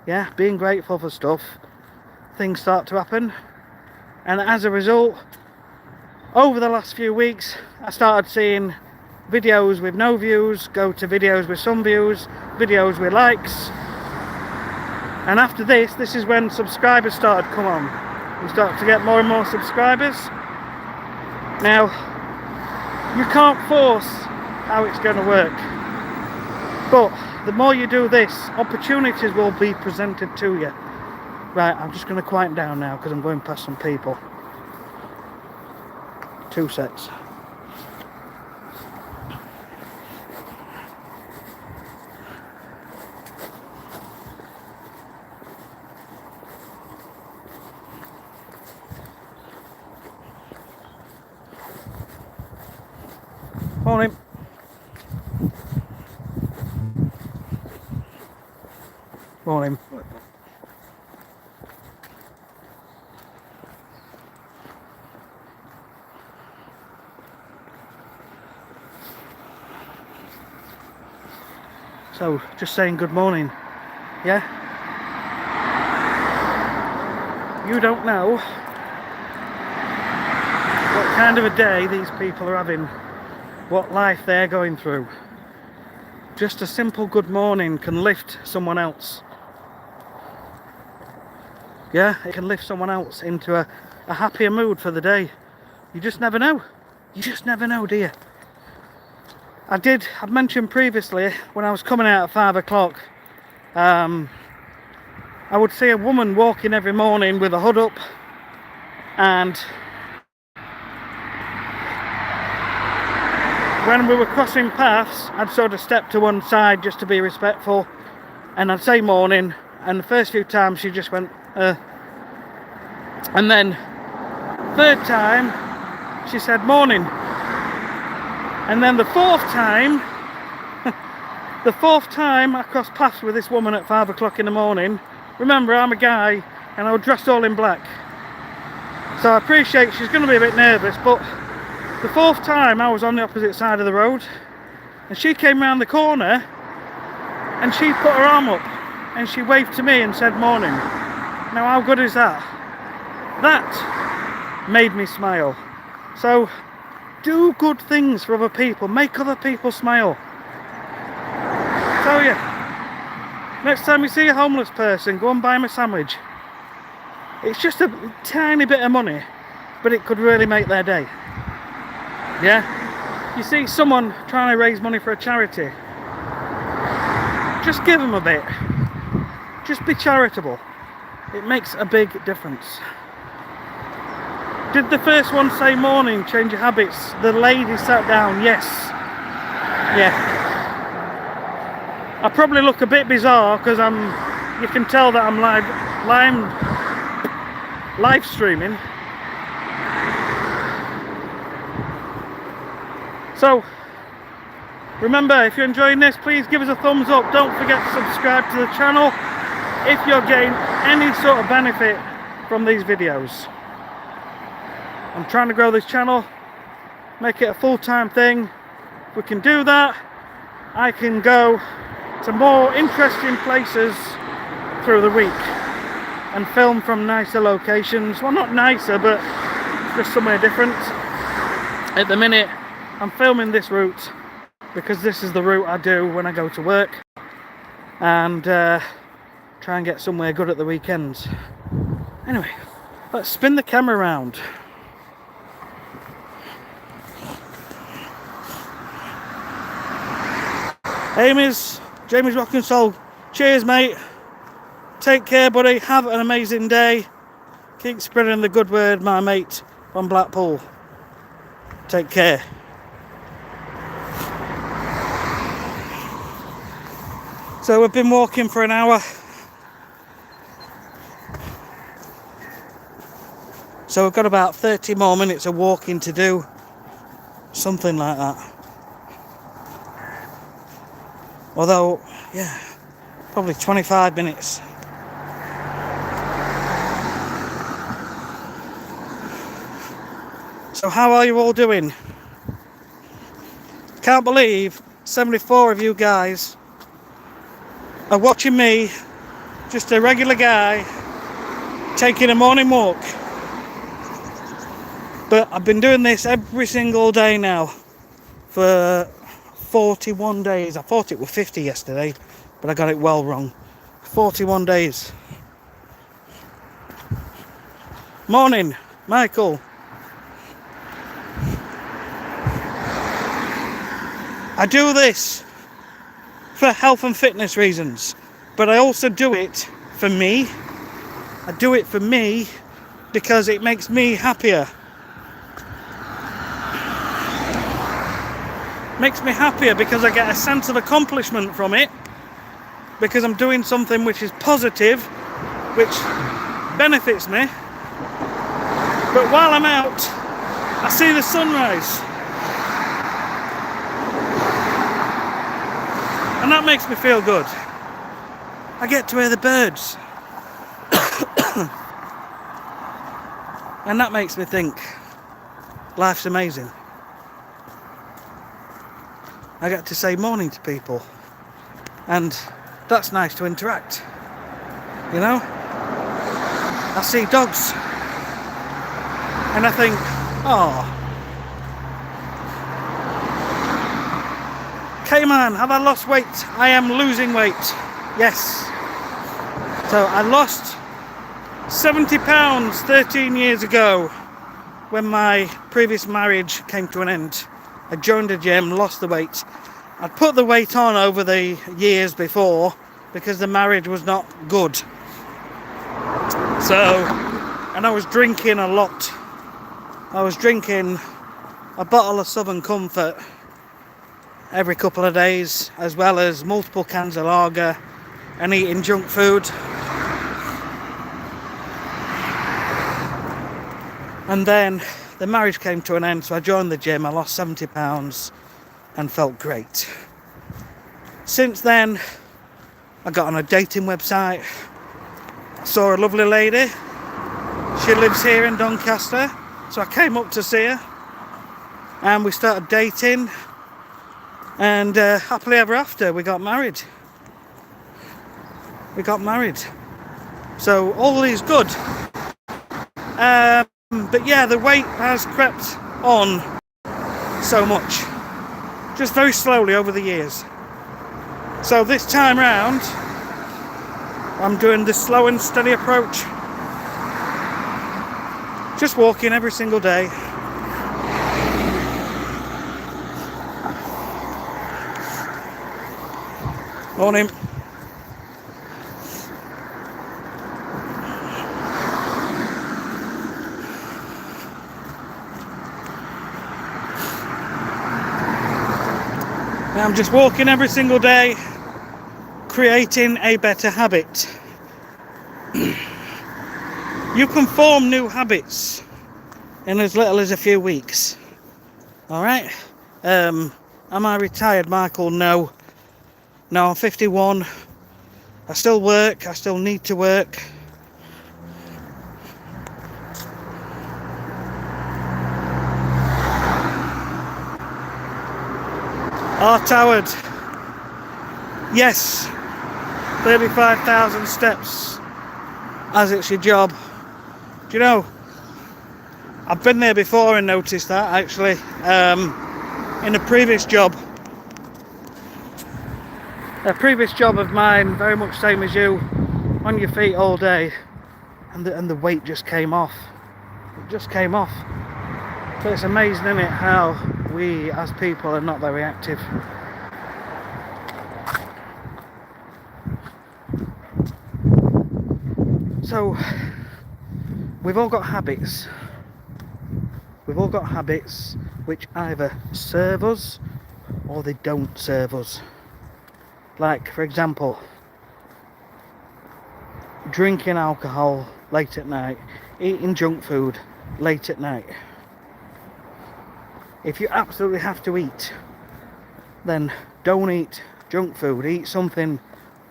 yeah, being grateful for stuff, things start to happen. And as a result, over the last few weeks, I started seeing videos with no views go to videos with some views, videos with likes. And after this is when subscribers started to come on. We start to get more and more subscribers. Now, you can't force how it's going to work. But the more you do this, opportunities will be presented to you. Right, I'm just going to quieten down now because I'm going past some people. 2 secs. Morning. Morning. So, just saying good morning, yeah? You don't know what kind of a day these people are having, what life they're going through. Just a simple good morning can lift someone else. Yeah, it can lift someone else into a happier mood for the day. You just never know. You just never know, do you? I've mentioned previously, when I was coming out at 5 o'clock, I would see a woman walking every morning with a hood up, and when we were crossing paths, I'd sort of step to one side just to be respectful, and I'd say morning, and the first few times she just went, and then third time she said morning, and then the fourth time I crossed paths with this woman at 5 o'clock in the morning. Remember, I'm a guy and I was dressed all in black, so I appreciate she's going to be a bit nervous, but the fourth time I was on the opposite side of the road and she came round the corner and she put her arm up and she waved to me and said morning. Now how good is that? That made me smile. So do good things for other people, make other people smile. I tell you, next time you see a homeless person, go and buy them a sandwich. It's just a tiny bit of money, but it could really make their day. Yeah? You see someone trying to raise money for a charity, just give them a bit. Just be charitable. It makes a big difference. Did the first one say morning, change your habits? The lady sat down, yes. Yeah. I probably look a bit bizarre because you can tell that I'm live streaming. So remember, if you're enjoying this, please give us a thumbs up. Don't forget to subscribe to the channel if you're getting any sort of benefit from these videos. I'm trying to grow this channel, make it a full-time thing. If we can do that, I can go to more interesting places through the week and film from nicer locations. Well, not nicer, but just somewhere different. At the minute, I'm filming this route because this is the route I do when I go to work, and try and get somewhere good at the weekends. Anyway, let's spin the camera around. Jamie's Rockin' Soul. Cheers, mate. Take care, buddy. Have an amazing day. Keep spreading the good word, my mate from Blackpool. Take care. So we've been walking for an hour. So we've got about 30 more minutes of walking to do. Something like that. Although, yeah, probably 25 minutes. So how are you all doing? Can't believe 74 of you guys are watching me, just a regular guy, taking a morning walk. But I've been doing this every single day now for 41 days. I thought it was 50 yesterday, but I got it well wrong. 41 days. Morning, Michael. I do this for health and fitness reasons, but I also do it for me. I do it for me because it makes me happier. Makes me happier because I get a sense of accomplishment from it, because I'm doing something which is positive, which benefits me. But while I'm out, I see the sunrise, and that makes me feel good. I get to hear the birds and that makes me think life's amazing. I get to say morning to people, and that's nice to interact, you know? I see dogs and I think, oh, Cayman, have I lost weight? I am losing weight. Yes. So I lost 70 pounds 13 years ago when my previous marriage came to an end. I joined a gym, lost the weight. I'd put the weight on over the years before because the marriage was not good. So, and I was drinking a lot. I was drinking a bottle of Southern Comfort every couple of days, as well as multiple cans of lager, and eating junk food. And then the marriage came to an end, so I joined the gym. I lost 70 pounds and felt great. Since then, I got on a dating website. I saw a lovely lady. She lives here in Doncaster, so I came up to see her and we started dating, and happily ever after we got married. So all is good. But yeah, the weight has crept on so much, just very slowly over the years. So this time round, I'm doing the slow and steady approach. Just walking every single day. Morning. I'm just walking every single day, creating a better habit. You can form new habits in as little as a few weeks. Alright? Am I retired, Michael? No. No, I'm 51. I still work. I still need to work. Howard. Yes. 35,000 steps as it's your job. Do you know, I've been there before and noticed that actually. In a previous job of mine, very much same as you, on your feet all day, and the weight just came off. It just came off. So it's amazing, isn't it, how we as people are not very active. So we've all got habits. We've all got habits which either serve us or they don't serve us. Like, for example, drinking alcohol late at night, eating junk food late at night. If you absolutely have to eat, then don't eat junk food. Eat something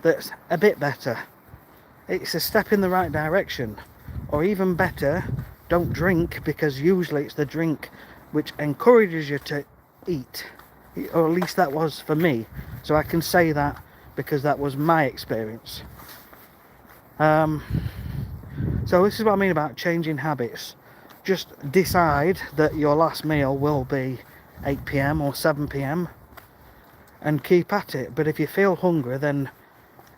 that's a bit better. It's a step in the right direction. Or even better, don't drink, because usually it's the drink which encourages you to eat. Or at least that was for me. So I can say that because that was my experience. So this is what I mean about changing habits. Just decide that your last meal will be 8 PM or 7 PM and keep at it. But if you feel hungry, then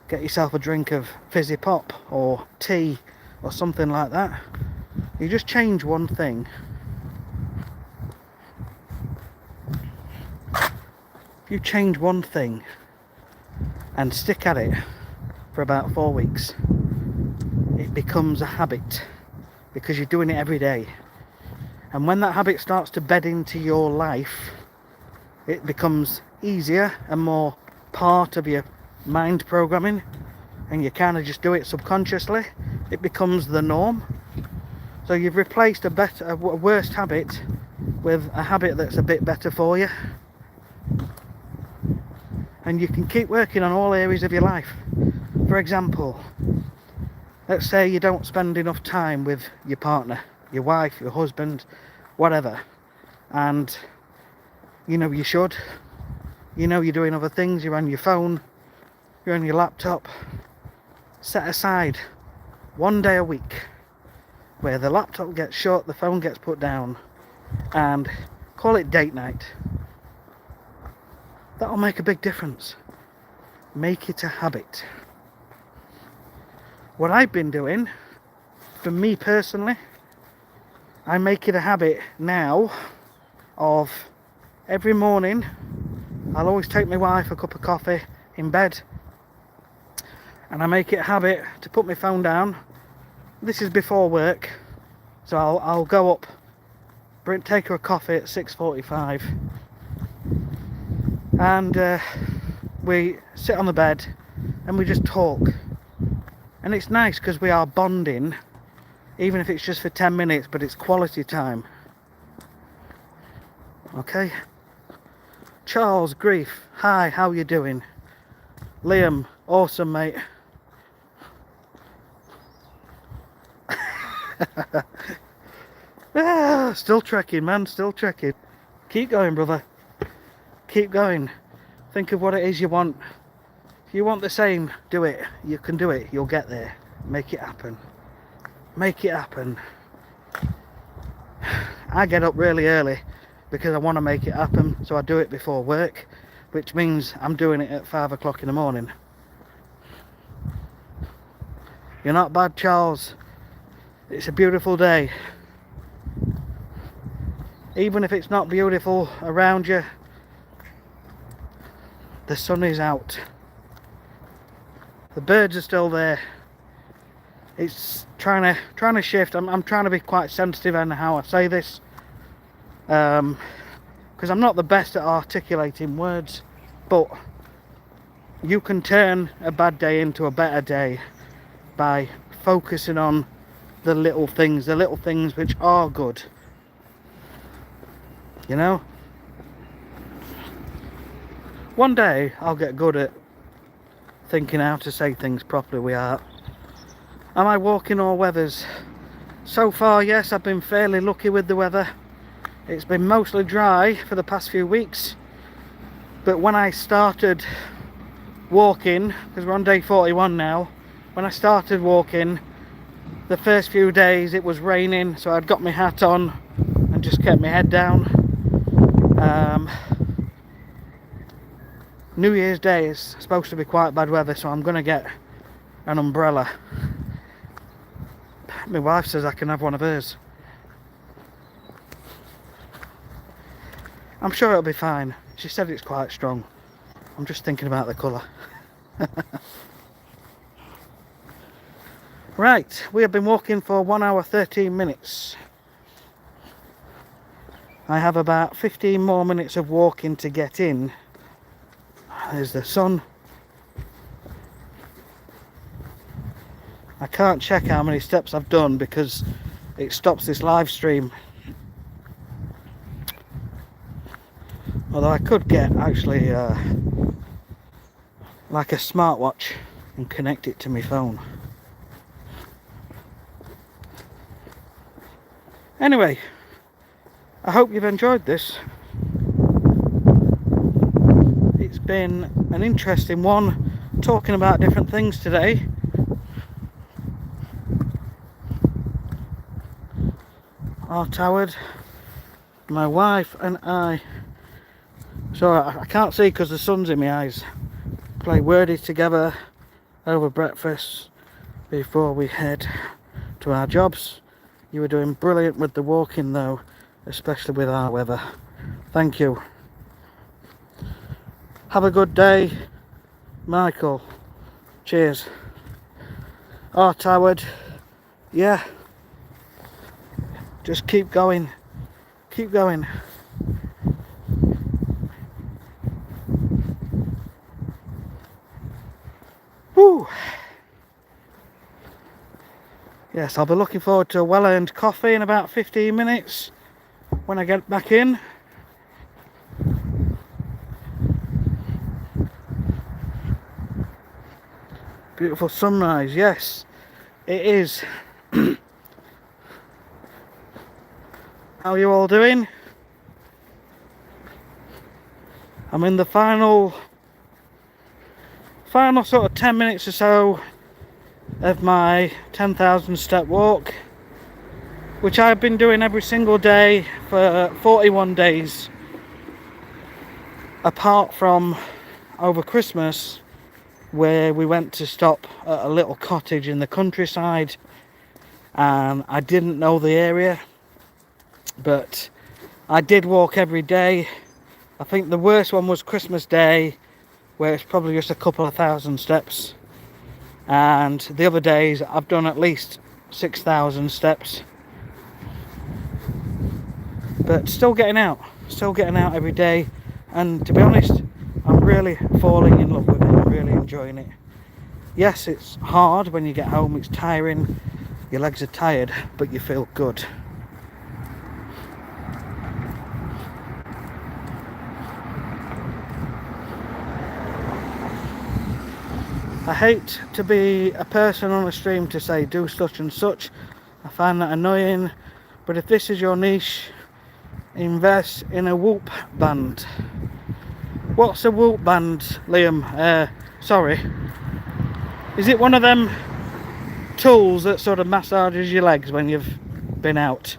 get yourself a drink of fizzy pop or tea or something like that. You just change one thing. If you change one thing and stick at it for about 4 weeks, it becomes a habit because you're doing it every day. And when that habit starts to bed into your life, it becomes easier and more part of your mind programming, and you kind of just do it subconsciously. It becomes the norm. So you've replaced a worse habit with a habit that's a bit better for you. And you can keep working on all areas of your life. For example, let's say you don't spend enough time with your partner, your wife, your husband, whatever, and you know you should. You know you're doing other things, you're on your phone, you're on your laptop. Set aside 1 day a week where the laptop gets shut, the phone gets put down, and call it date night. That'll make a big difference. Make it a habit. What I've been doing, for me personally, I make it a habit now of every morning, I'll always take my wife a cup of coffee in bed, and I make it a habit to put my phone down. This is before work, so I'll go up, take her a coffee at 6:45, and we sit on the bed and we just talk. And it's nice because we are bonding, even if it's just for 10 minutes, but it's quality time. Okay? Charles, Grief, hi, how you doing? Liam, awesome, mate. Still trekking, man, still trekking. Keep going, brother. Keep going. Think of what it is you want. If you want the same, do it. You can do it. You'll get there. Make it happen. Make it happen. I get up really early because I want to make it happen, so I do it before work, which means I'm doing it at 5 o'clock in the morning. You're not bad, Charles. It's a beautiful day. Even if it's not beautiful around you, the sun is out. The birds are still there. It's trying to shift. I'm trying to be quite sensitive in how I say this, because I'm not the best at articulating words, but you can turn a bad day into a better day by focusing on the little things which are good. You know? One day I'll get good at thinking how to say things properly with heart. Am I walking all weathers? So far, yes, I've been fairly lucky with the weather. It's been mostly dry for the past few weeks, but when I started walking, because we're on day 41 now, when I started walking, the first few days it was raining, so I'd got my hat on and just kept my head down. New Year's Day is supposed to be quite bad weather, so I'm going to get an umbrella. My wife says I can have one of hers. I'm sure it'll be fine. She said it's quite strong. I'm just thinking about the colour. Right, we have been walking for 1 hour 13 minutes. I have about 15 more minutes of walking to get in. There's the sun. I can't check how many steps I've done because it stops this live stream. Although I could get actually like a smartwatch and connect it to my phone. Anyway, I hope you've enjoyed this. It's been an interesting one, talking about different things today. Howard, my wife and I, so I can't see because the sun's in my eyes, play wordy together over breakfast before we head to our jobs. You were doing brilliant with the walking though, especially with our weather. Thank you. Have a good day, Michael. Cheers. Howard, yeah. Just keep going. Keep going. Woo! Yes, I'll be looking forward to a well-earned coffee in about 15 minutes when I get back in. Beautiful sunrise, yes, it is. How are you all doing? I'm in the final sort of 10 minutes or so of my 10,000 step walk. which I've been doing every single day for 41 days, apart from over Christmas, where we went to stop at a little cottage in the countryside, and I didn't know the area, but I did walk every day. I think the worst one was Christmas Day, where it's probably just a couple of thousand steps, and the other days I've done at least 6,000 steps. But still getting out every day, and to be honest, I'm really falling in love with it. I'm really enjoying it. Yes, it's hard when you get home, it's tiring, your legs are tired, but you feel good. I hate to be a person on a stream to say do such and such. I find that annoying, but if this is your niche, invest in a whoop band. What's a whoop band, Liam? Sorry. Is it one of them tools that sort of massages your legs when you've been out?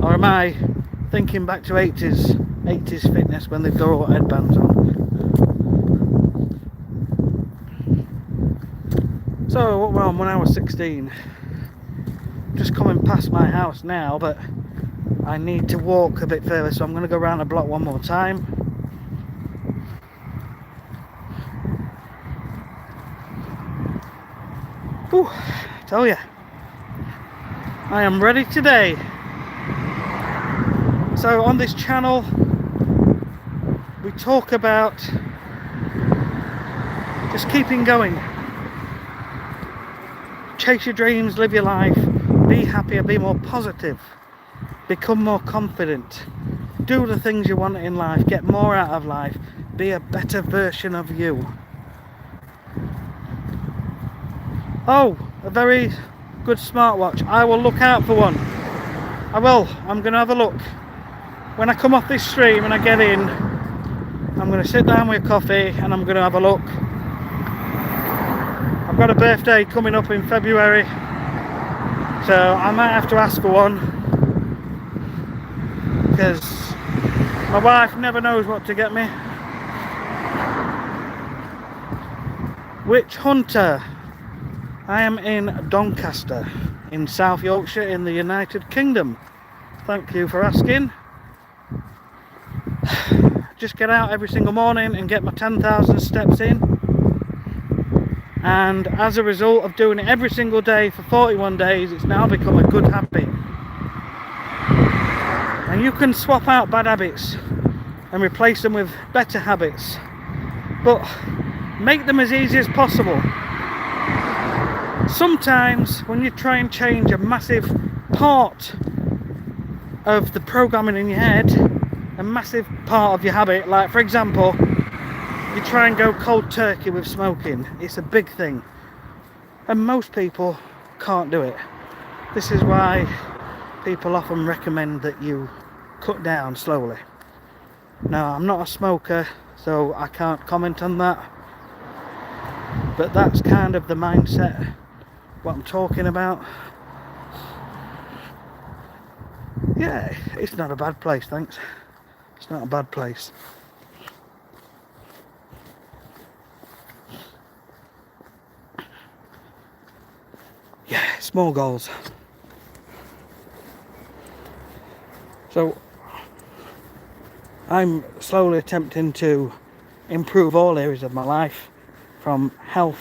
Or am I thinking back to 80s fitness when they've got all headbands on? So what were on when I was 16? Just coming past my house now, but I need to walk a bit further, so I'm going to go around the block one more time. Whew, I tell you, I am ready today. So on this channel, we talk about just keeping going. Chase your dreams, live your life, be happier, be more positive, become more confident, do the things you want in life, get more out of life, be a better version of you. Oh, a very good smartwatch. I will look out for one. I will. I'm going to have a look. When I come off this stream and I get in, I'm going to sit down with a coffee and I'm going to have a look. I've got a birthday coming up in February, so I might have to ask for one, because my wife never knows what to get me. Witch Hunter. I am in Doncaster in South Yorkshire in the United Kingdom. Thank you for asking. Just get out every single morning and get my 10,000 steps in, and as a result of doing it every single day for 41 days, it's now become a good habit. And you can swap out bad habits and replace them with better habits, but make them as easy as possible. Sometimes when you try and change a massive part of the programming in your head, a massive part of your habit, like for example, you try and go cold turkey with smoking. It's a big thing, and most people can't do it. This is why people often recommend that you cut down slowly. Now, I'm not a smoker, so I can't comment on that, but that's kind of the mindset, what I'm talking about. Yeah, it's not a bad place, thanks. It's not a bad place. Yeah, small goals. So I'm slowly attempting to improve all areas of my life, from health,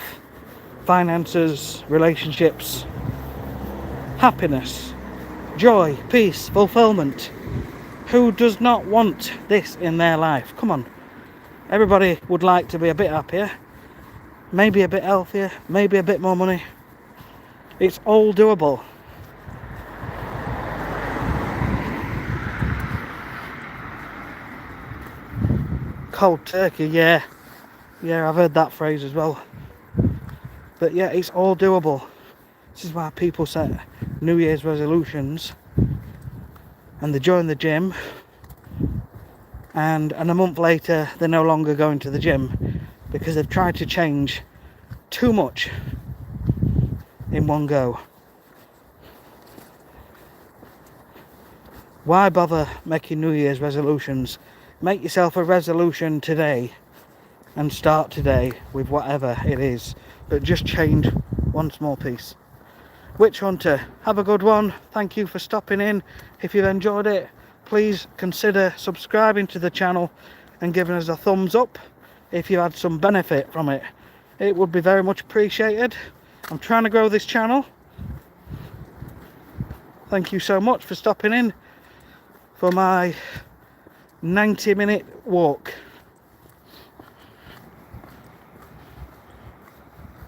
finances, relationships, happiness, joy, peace, fulfillment. Who does not want this in their life? Come on. Everybody would like to be a bit happier, maybe a bit healthier, maybe a bit more money. It's all doable. Cold turkey, yeah, I've heard that phrase as well. But yeah, it's all doable. This is why people set New Year's resolutions and they join the gym, and a month later they're no longer going to the gym because they've tried to change too much in one go. Why bother making New Year's resolutions? Make yourself a resolution today and start today with whatever it is, but just change one small piece. Witch Hunter, have a good one. Thank you for stopping in. If you've enjoyed it, please consider subscribing to the channel and giving us a thumbs up if you had some benefit from it. It would be very much appreciated. I'm trying to grow this channel. Thank you so much for stopping in for my 90-minute walk.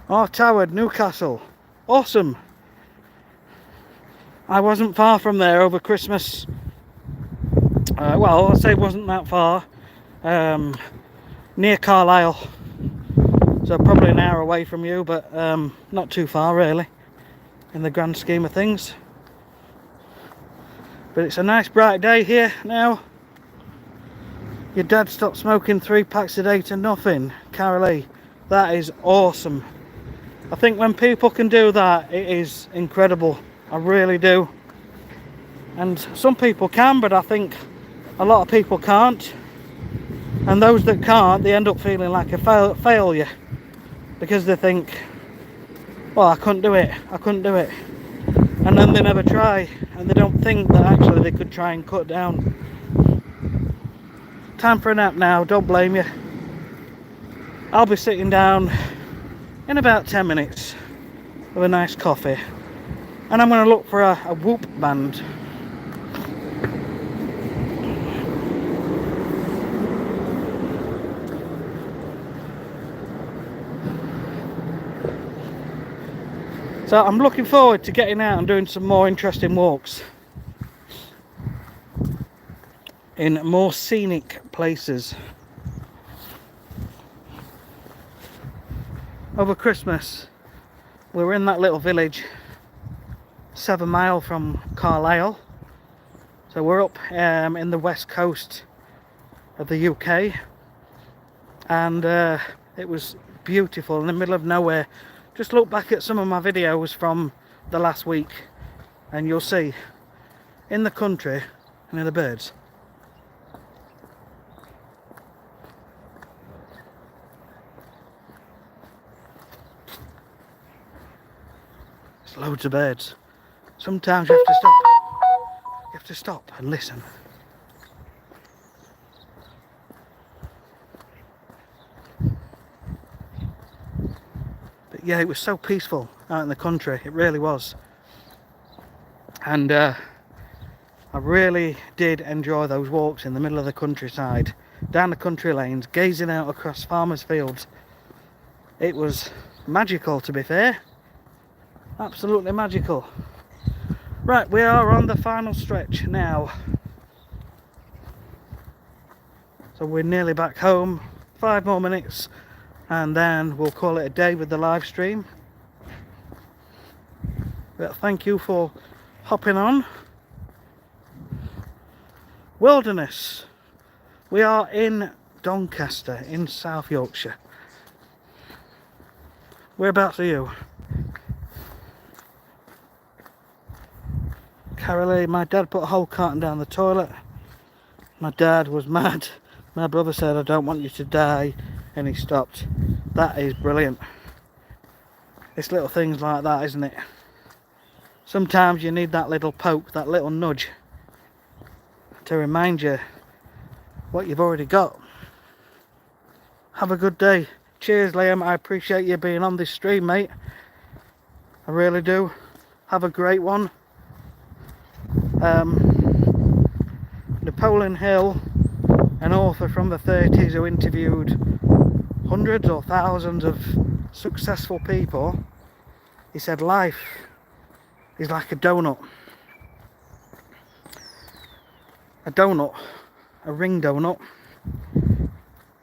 Oh, Towered, Newcastle. Awesome. I wasn't far from there over Christmas. Well, I'll say it wasn't that far. Near Carlisle. So probably an hour away from you, but not too far really, in the grand scheme of things. But it's a nice bright day here now. Your dad stopped smoking 3 packs a day to nothing. Carolee, that is awesome. I think when people can do that, it is incredible. I really do. And some people can, but I think a lot of people can't. And those that can't, they end up feeling like a failure. Because they think, well, I couldn't do it. And then they never try. And they don't think that actually they could try and cut down. Time for a nap now, don't blame you. I'll be sitting down in about 10 minutes with a nice coffee. And I'm going to look for a whoop band. So I'm looking forward to getting out and doing some more interesting walks in more scenic places. Over Christmas we were in that little village 7 miles from Carlisle, so we're up in the west coast of the UK, and it was beautiful in the middle of nowhere. Just look back at some of my videos from the last week and you'll see in the country and in the birds. There's loads of birds. Sometimes you have to stop. You have to stop and listen. But yeah, it was so peaceful out in the country. It really was. And I really did enjoy those walks in the middle of the countryside, down the country lanes, gazing out across farmers' fields. It was magical, to be fair. Absolutely magical. Right, we are on the final stretch now. So we're nearly back home. 5 more minutes and then we'll call it a day with the live stream. But thank you for hopping on. Wilderness. We are in Doncaster in South Yorkshire. Whereabouts are you? Carolee, my dad put a whole carton down the toilet. My dad was mad. My brother said, I don't want you to die, and he stopped. That is brilliant. It's little things like that, isn't it? Sometimes you need that little poke, that little nudge to remind you what you've already got. Have a good day. Cheers, Liam. I appreciate you being on this stream, mate. I really do. Have a great one. Napoleon Hill, an author from the 30s who interviewed hundreds or thousands of successful people, he said life is like a donut. A donut, a ring donut.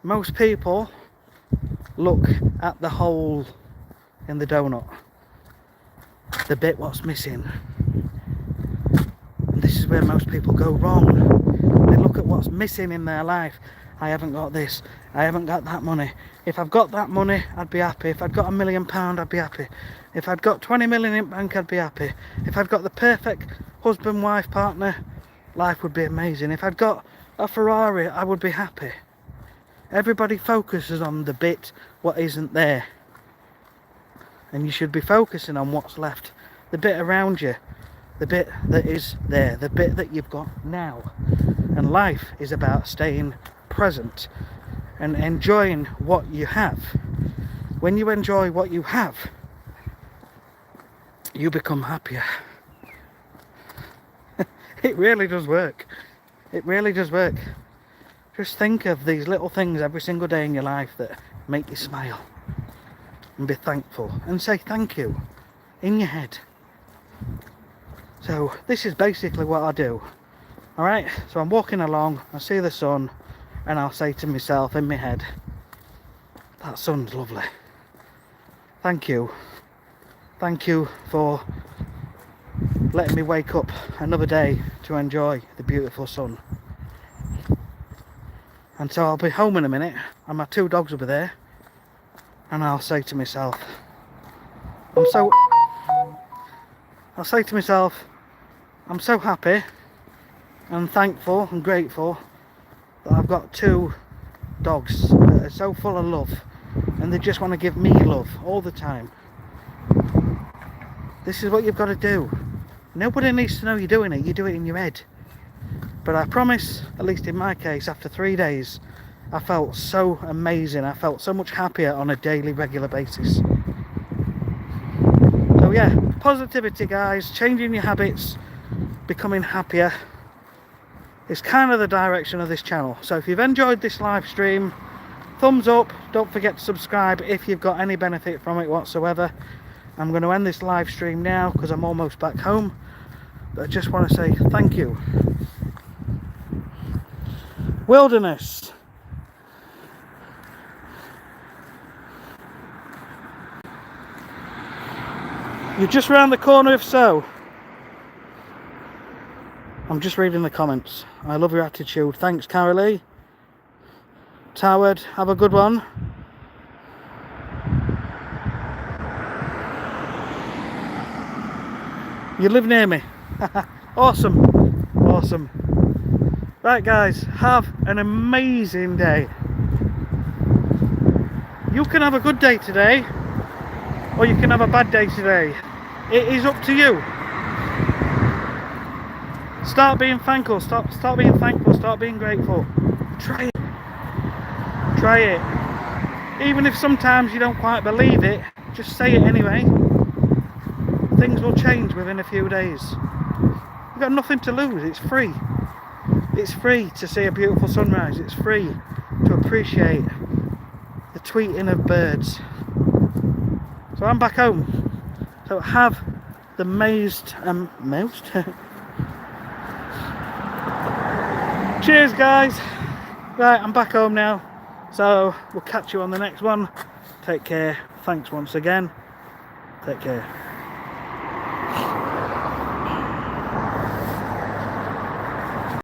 Most people look at the hole in the donut, the bit what's missing. And this is where most people go wrong. They look at what's missing in their life I haven't got this, I haven't got that money. If I've got that money, I'd be happy. If I'd got £1 million, I'd be happy. If I'd got 20 million in bank, I'd be happy. If I'd got the perfect husband, wife, partner, life would be amazing. If I'd got a Ferrari, I would be happy. Everybody focuses on the bit what isn't there. And you should be focusing on what's left. The bit around you. The bit that is there. The bit that you've got now. And life is about staying present and enjoying what you have. When you enjoy what you have, you become happier. It really does work. It really does work. Just think of these little things every single day in your life that make you smile. And be thankful. And say thank you. In your head. So this is basically what I do. Alright, so I'm walking along, I see the sun, and I'll say to myself in my head, that sun's lovely. Thank you. Thank you for letting me wake up another day to enjoy the beautiful sun. And so I'll be home in a minute, and my 2 dogs will be there, and I'll say to myself, I'm so happy and thankful and grateful that I've got 2 dogs that are so full of love, and they just want to give me love all the time. This is what you've got to do. Nobody needs to know you're doing it. You do it in your head. But I promise, at least in my case, after 3 days, I felt so amazing. I felt so much happier on a daily, regular basis. So yeah, positivity, guys. Changing your habits, becoming happier. It's kind of the direction of this channel. So if you've enjoyed this live stream, thumbs up. Don't forget to subscribe if you've got any benefit from it whatsoever. I'm going to end this live stream now because I'm almost back home. But I just want to say thank you. Wilderness. You're just round the corner if so. I'm just reading the comments. I love your attitude. Thanks, Carolee. Toward, have a good one. You live near me. Awesome. Awesome. Right, guys, have an amazing day. You can have a good day today, or you can have a bad day today. It is up to you. Start being thankful. Start being thankful. Start being grateful. Try it. Try it. Even if sometimes you don't quite believe it, just say it anyway. Things will change within a few days. You've got nothing to lose. It's free. It's free to see a beautiful sunrise. It's free to appreciate the tweeting of birds. So I'm back home. So have the most cheers, guys. Right, I'm back home now. So we'll catch you on the next one. Take care. Thanks once again. Take care.